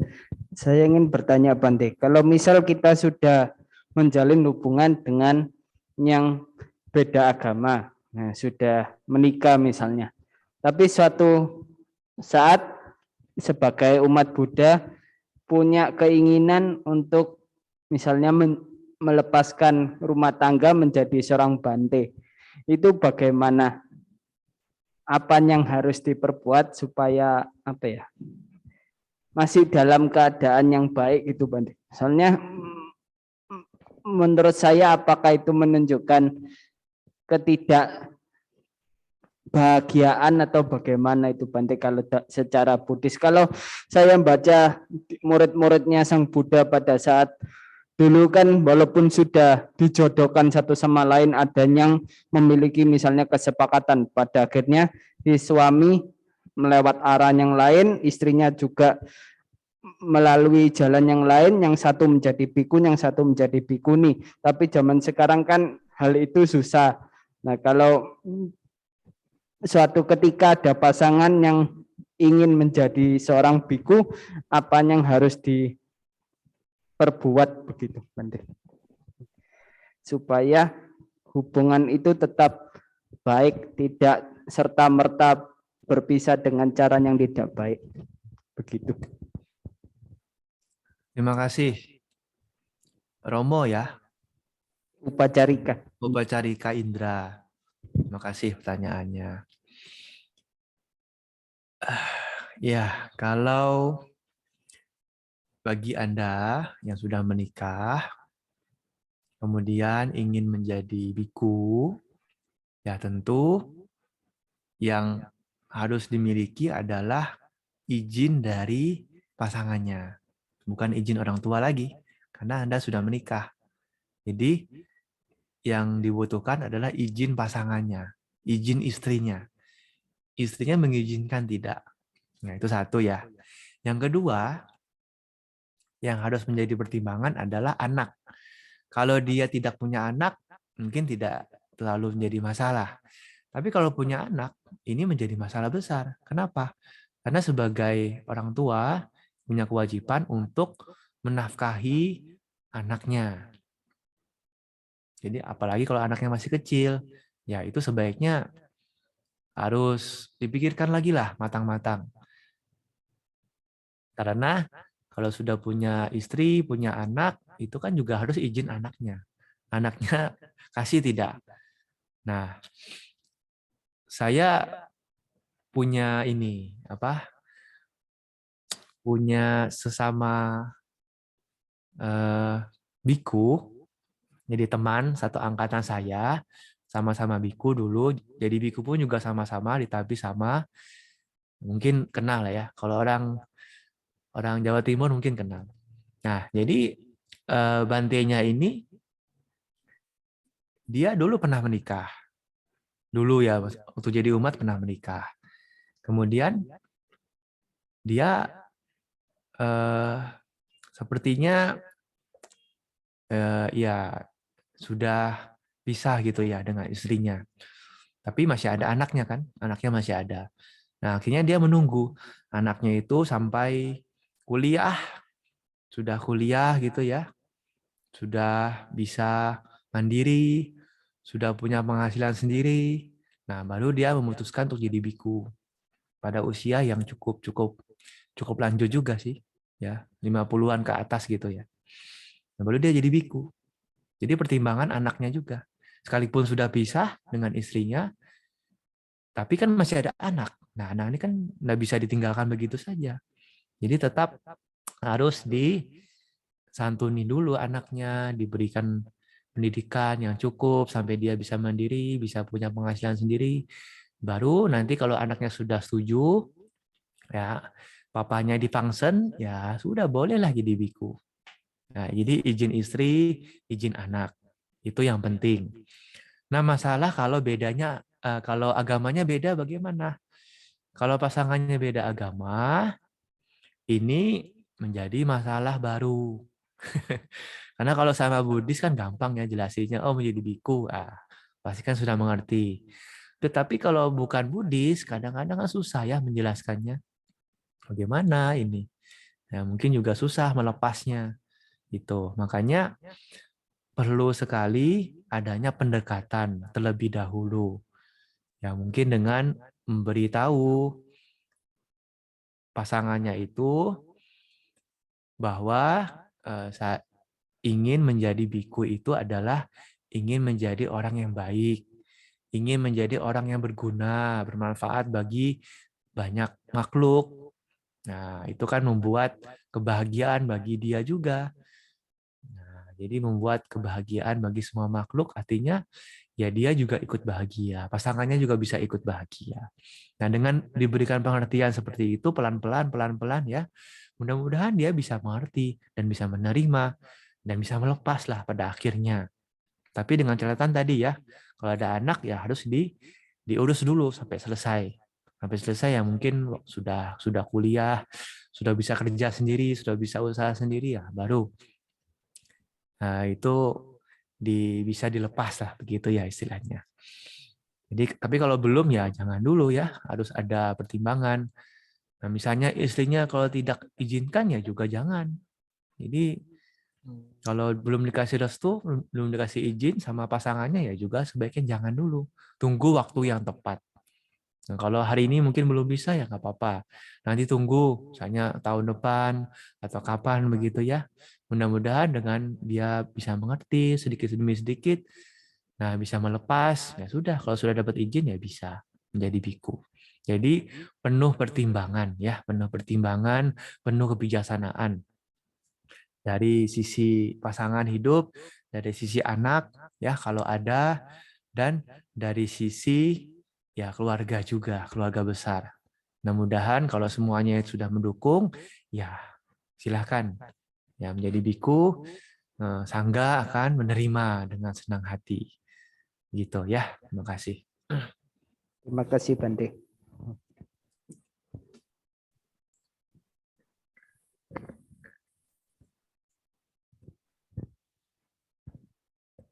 Saya ingin bertanya Bante, kalau misal kita sudah menjalin hubungan dengan yang beda agama, nah, sudah menikah misalnya, tapi suatu saat sebagai umat Buddha punya keinginan untuk misalnya melepaskan rumah tangga menjadi seorang Bante, itu bagaimana? Apa yang harus diperbuat supaya apa ya, masih dalam keadaan yang baik itu Bante. Soalnya menurut saya apakah itu menunjukkan ketidakbahagiaan atau bagaimana itu Bante kalau secara Buddhis. Kalau saya membaca murid-muridnya Sang Buddha pada saat dulu kan walaupun sudah dijodohkan satu sama lain, ada yang memiliki misalnya kesepakatan, pada akhirnya si suami melewat arah yang lain, istrinya juga melalui jalan yang lain, yang satu menjadi bikun, yang satu menjadi bikuni. Tapi zaman sekarang kan hal itu susah. Nah, kalau suatu ketika ada pasangan yang ingin menjadi seorang biku, apa yang harus diperbuat begitu, Bante? Supaya hubungan itu tetap baik, tidak serta-merta berpisah dengan cara yang tidak baik. Begitu. Terima kasih. Romo ya. Upacarika. Upacarika Indra. Terima kasih pertanyaannya. Ya, kalau bagi Anda yang sudah menikah, kemudian ingin menjadi biku, ya tentu yang harus dimiliki adalah izin dari pasangannya, bukan izin orang tua lagi, karena Anda sudah menikah. Jadi yang dibutuhkan adalah izin pasangannya, izin istrinya. Istrinya mengizinkan tidak. Nah, itu satu ya. Yang kedua, yang harus menjadi pertimbangan adalah anak. Kalau dia tidak punya anak, mungkin tidak terlalu menjadi masalah. Tapi kalau punya anak, ini menjadi masalah besar. Kenapa? Karena sebagai orang tua, punya kewajiban untuk menafkahi anaknya. Jadi apalagi kalau anaknya masih kecil, ya itu sebaiknya harus dipikirkan lagi lah matang-matang. Karena kalau sudah punya istri, punya anak, itu kan juga harus izin anaknya. Anaknya kasih tidak. Nah, saya punya ini punya sesama biku, jadi teman satu angkatan saya, sama-sama biku dulu. Jadi biku pun juga sama-sama ditabis sama, mungkin kenal lah ya. Kalau orang Jawa Timur mungkin kenal. Nah, jadi Bantenya ini dia dulu pernah menikah. Dulu ya, waktu jadi umat pernah menikah. Kemudian dia sepertinya ya sudah pisah gitu ya dengan istrinya. Tapi masih ada anaknya kan, anaknya masih ada. Nah, akhirnya dia menunggu anaknya itu sampai kuliah, sudah kuliah gitu ya, sudah bisa mandiri, sudah punya penghasilan sendiri. Nah, baru dia memutuskan untuk jadi biku pada usia yang cukup lanjut juga sih, ya 50-an ke atas gitu ya. Nah, baru dia jadi biku. Jadi pertimbangan anaknya juga. Sekalipun sudah pisah dengan istrinya, tapi kan masih ada anak. Nah, anak ini kan nggak bisa ditinggalkan begitu saja. Jadi tetap harus disantuni dulu anaknya, diberikan pendidikan yang cukup sampai dia bisa mandiri, bisa punya penghasilan sendiri. Baru nanti kalau anaknya sudah setuju, ya papanya dipangsen, ya sudah bolehlah jadi biku. Nah, jadi izin istri, izin anak. Itu yang penting. Nah, masalah kalau bedanya, kalau agamanya beda bagaimana? Kalau pasangannya beda agama, ini menjadi masalah baru. Karena kalau sama Buddhis kan gampang ya jelasinnya, oh menjadi biku, pasti kan sudah mengerti. Tetapi kalau bukan Buddhis, kadang-kadang kan susah ya menjelaskannya. Bagaimana ini? Ya, mungkin juga susah melepasnya. Gitu. Makanya perlu sekali adanya pendekatan terlebih dahulu. Ya, mungkin dengan memberitahu pasangannya itu bahwa saya ingin menjadi biku itu adalah ingin menjadi orang yang baik, ingin menjadi orang yang berguna, bermanfaat bagi banyak makhluk. Nah, itu kan membuat kebahagiaan bagi dia juga. Nah, jadi membuat kebahagiaan bagi semua makhluk artinya ya dia juga ikut bahagia, pasangannya juga bisa ikut bahagia. Nah, dengan diberikan pengertian seperti itu pelan-pelan ya, mudah-mudahan dia bisa mengerti dan bisa menerima dan bisa melepas lah pada akhirnya. Tapi dengan catatan tadi ya, kalau ada anak ya harus diurus dulu sampai selesai. Sampai selesai ya mungkin sudah kuliah, sudah bisa kerja sendiri, sudah bisa usaha sendiri ya baru. Nah, itu bisa dilepas lah begitu ya istilahnya. Jadi tapi kalau belum ya jangan dulu ya, harus ada pertimbangan. Nah, misalnya istrinya kalau tidak izinkan ya juga jangan. Jadi kalau belum dikasih restu, belum dikasih izin sama pasangannya ya juga sebaiknya jangan dulu. Tunggu waktu yang tepat. Nah, kalau hari ini mungkin belum bisa ya nggak apa-apa. Nanti tunggu, misalnya tahun depan atau kapan begitu ya. Mudah-mudahan dengan dia bisa mengerti sedikit demi sedikit, nah bisa melepas, ya sudah. Kalau sudah dapat izin ya bisa menjadi biku. Jadi penuh pertimbangan ya, penuh pertimbangan, penuh kebijaksanaan dari sisi pasangan hidup, dari sisi anak ya kalau ada, dan dari sisi ya keluarga juga, keluarga besar. Mudah-mudahan kalau semuanya sudah mendukung, ya silahkan ya menjadi biku, Sangga akan menerima dengan senang hati. Gitu ya, terima kasih. Terima kasih Bante.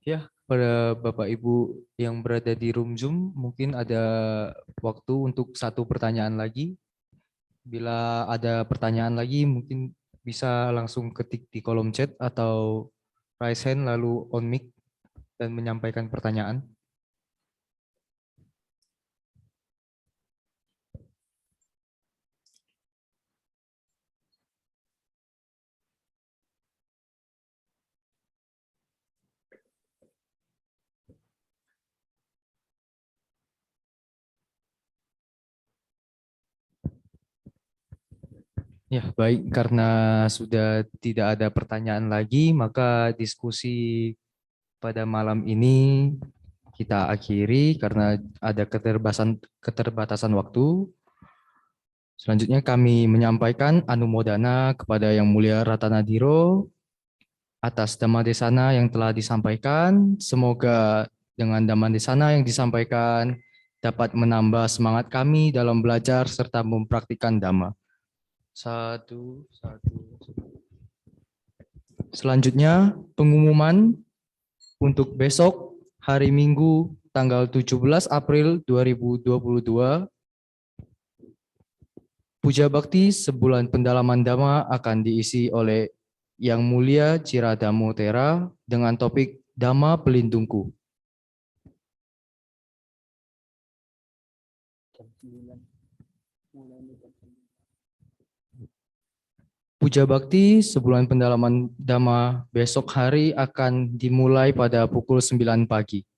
Ya, pada Bapak Ibu yang berada di room Zoom, mungkin ada waktu untuk satu pertanyaan lagi. Bila ada pertanyaan lagi, mungkin bisa langsung ketik di kolom chat atau raise hand lalu on mic dan menyampaikan pertanyaan. Ya, baik. Karena sudah tidak ada pertanyaan lagi, maka diskusi pada malam ini kita akhiri karena ada keterbatasan waktu. Selanjutnya kami menyampaikan anumodana kepada Yang Mulia Ratanadiro atas Dhamma Desana yang telah disampaikan. Semoga dengan Dhamma Desana yang disampaikan dapat menambah semangat kami dalam belajar serta mempraktikkan Dhamma. Satu. Selanjutnya pengumuman untuk besok hari Minggu tanggal 17 April 2022. Puja Bakti sebulan pendalaman Dhamma akan diisi oleh Yang Mulia Ciradamo Tera dengan topik Dhamma Pelindungku. Puja Bakti sebulan pendalaman Dhamma besok hari akan dimulai pada pukul 9 pagi.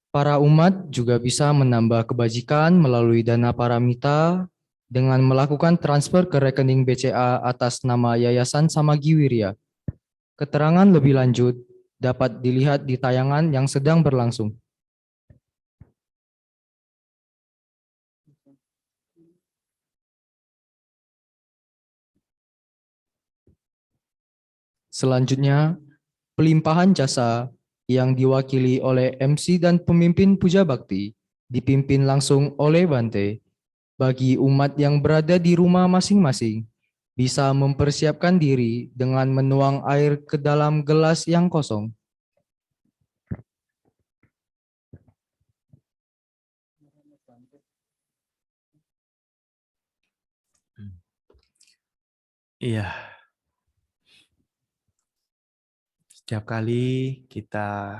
Para umat juga bisa menambah kebajikan melalui dana paramita dengan melakukan transfer ke rekening BCA atas nama Yayasan Samagi Wirya. Keterangan lebih lanjut dapat dilihat di tayangan yang sedang berlangsung. Selanjutnya, pelimpahan jasa yang diwakili oleh MC dan pemimpin Puja Bakti dipimpin langsung oleh Bante. Bagi umat yang berada di rumah masing-masing, bisa mempersiapkan diri dengan menuang air ke dalam gelas yang kosong. Iya. Setiap kali kita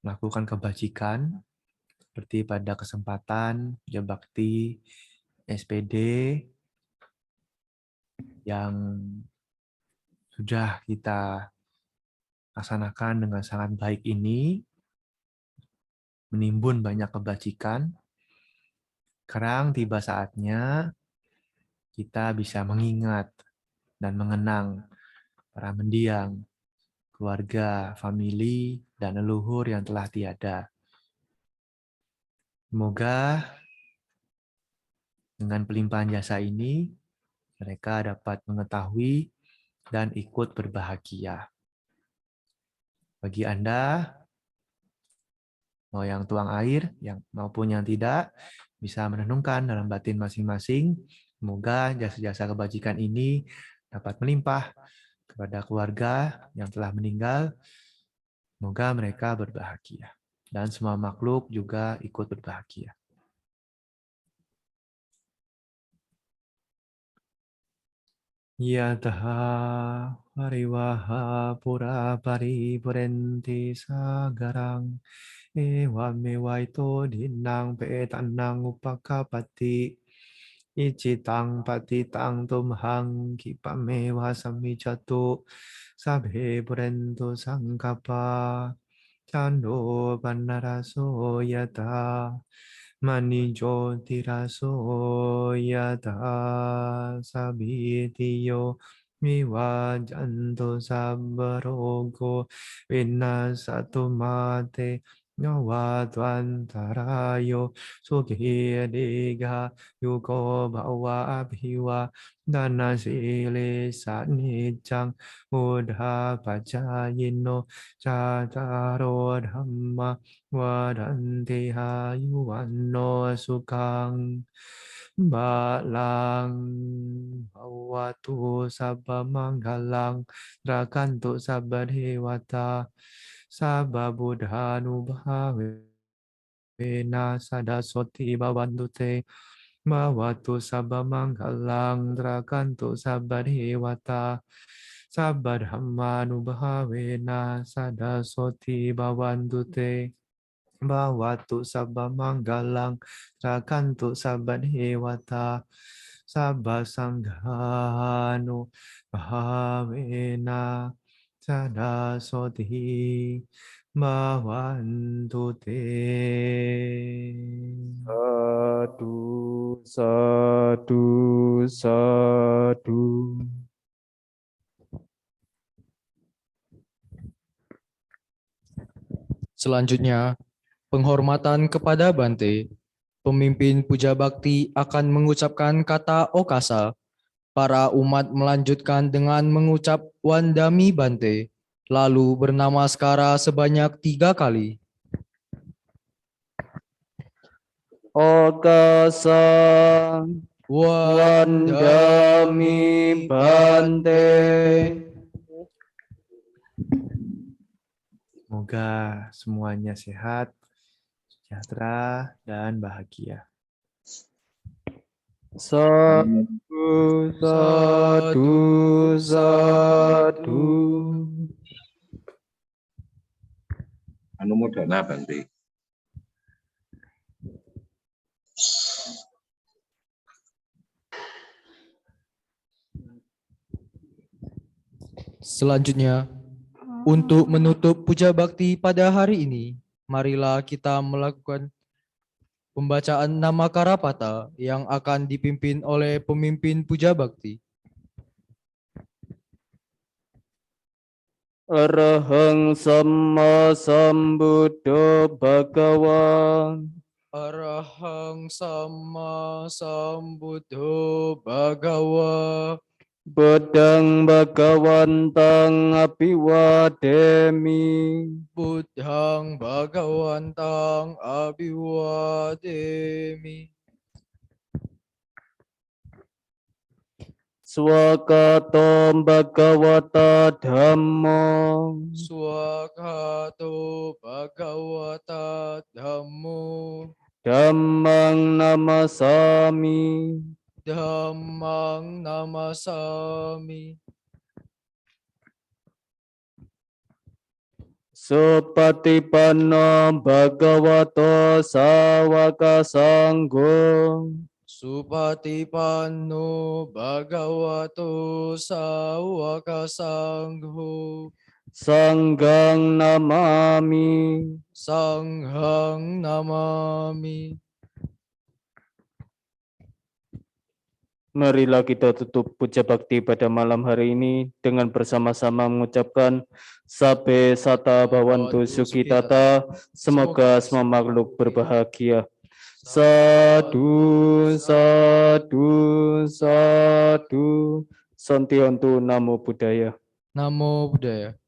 melakukan kebajikan, seperti pada kesempatan Puja Bakti SPD yang sudah kita laksanakan dengan sangat baik ini, menimbun banyak kebajikan. Sekarang tiba saatnya kita bisa mengingat dan mengenang para mendiang, keluarga, famili, dan leluhur yang telah tiada. Semoga dengan pelimpahan jasa ini, mereka dapat mengetahui dan ikut berbahagia. Bagi Anda, mau yang tuang air maupun yang tidak, bisa merenungkan dalam batin masing-masing. Semoga jasa-jasa kebajikan ini dapat melimpah kepada keluarga yang telah meninggal. Semoga mereka berbahagia. Dan semua makhluk juga ikut berbahagia. Yataha Hariwaha Pura Paripurenti Sagarang Ewa Mewaito Dinang Petanang Upakapati Icitang Patitang Tumhang Kipamewa Samicatu Sabhe Purento Sangkapa Chando Panaraso Yata Manijo tiraso yata sabitiyo Miwajanto sabbarogo vinasatu mate Nawadvantarayo Sukhidiga Yuko Bhawa Abhiwa Dana Sile Sanicang Buddha Pacayino Cataro Dhamma Wadanti Hayuwano Sukang Balang Bawatu Sabba Manggalang Rakantu Sabba Dewata Sabba Buddha Nubhavena Sadaswati Bhavandute Bhavatu Sabba Manggalang Rakantu Sabba Dewata Sabba Dhamma Nubhavena Sadaswati Bhavandute Bhavatu sabba manggalang rakantu sabba dewata sabba sanghanu bhavena sadasoti bhavantu te. Sadu, sadu, sadu. Selanjutnya, penghormatan kepada Bante. Pemimpin puja bakti akan mengucapkan kata okasa. Para umat melanjutkan dengan mengucap Wandami Bante, lalu bernamaskara sebanyak 3 kali. Okasa Wandami Bante. Semoga semuanya sehat, sejahtera, dan bahagia. Sadu, sadu, sadu. Anumodana Bante. Selanjutnya, untuk menutup puja bakti pada hari ini, marilah kita melakukan pembacaan nama Karapata yang akan dipimpin oleh pemimpin puja bakti. Arahang Sama Sambuddho Bhagava. Arahang Sama Sambuddho Bhagava. Buddhang Bhagawantang Abhiwademi. Buddhang Bhagawantang Abhiwademi. Swakato Bhagavata Dhammo. Swakato Bhagavata Dhammo. Dhammang namasami. Dhammang namasami. Supatipanno Bhagavato Sawaka Sangho. Supatipanno Bhagavato Sawaka Sangho. Sanghang namami. Sanghang namami. Marilah kita tutup puja bakti pada malam hari ini dengan bersama-sama mengucapkan Sabe Sata Bhavantu Sukhitata, semoga semua makhluk berbahagia. Sadu, sadu, sadu. Santiantu Namo Buddhaya. Namo Buddhaya.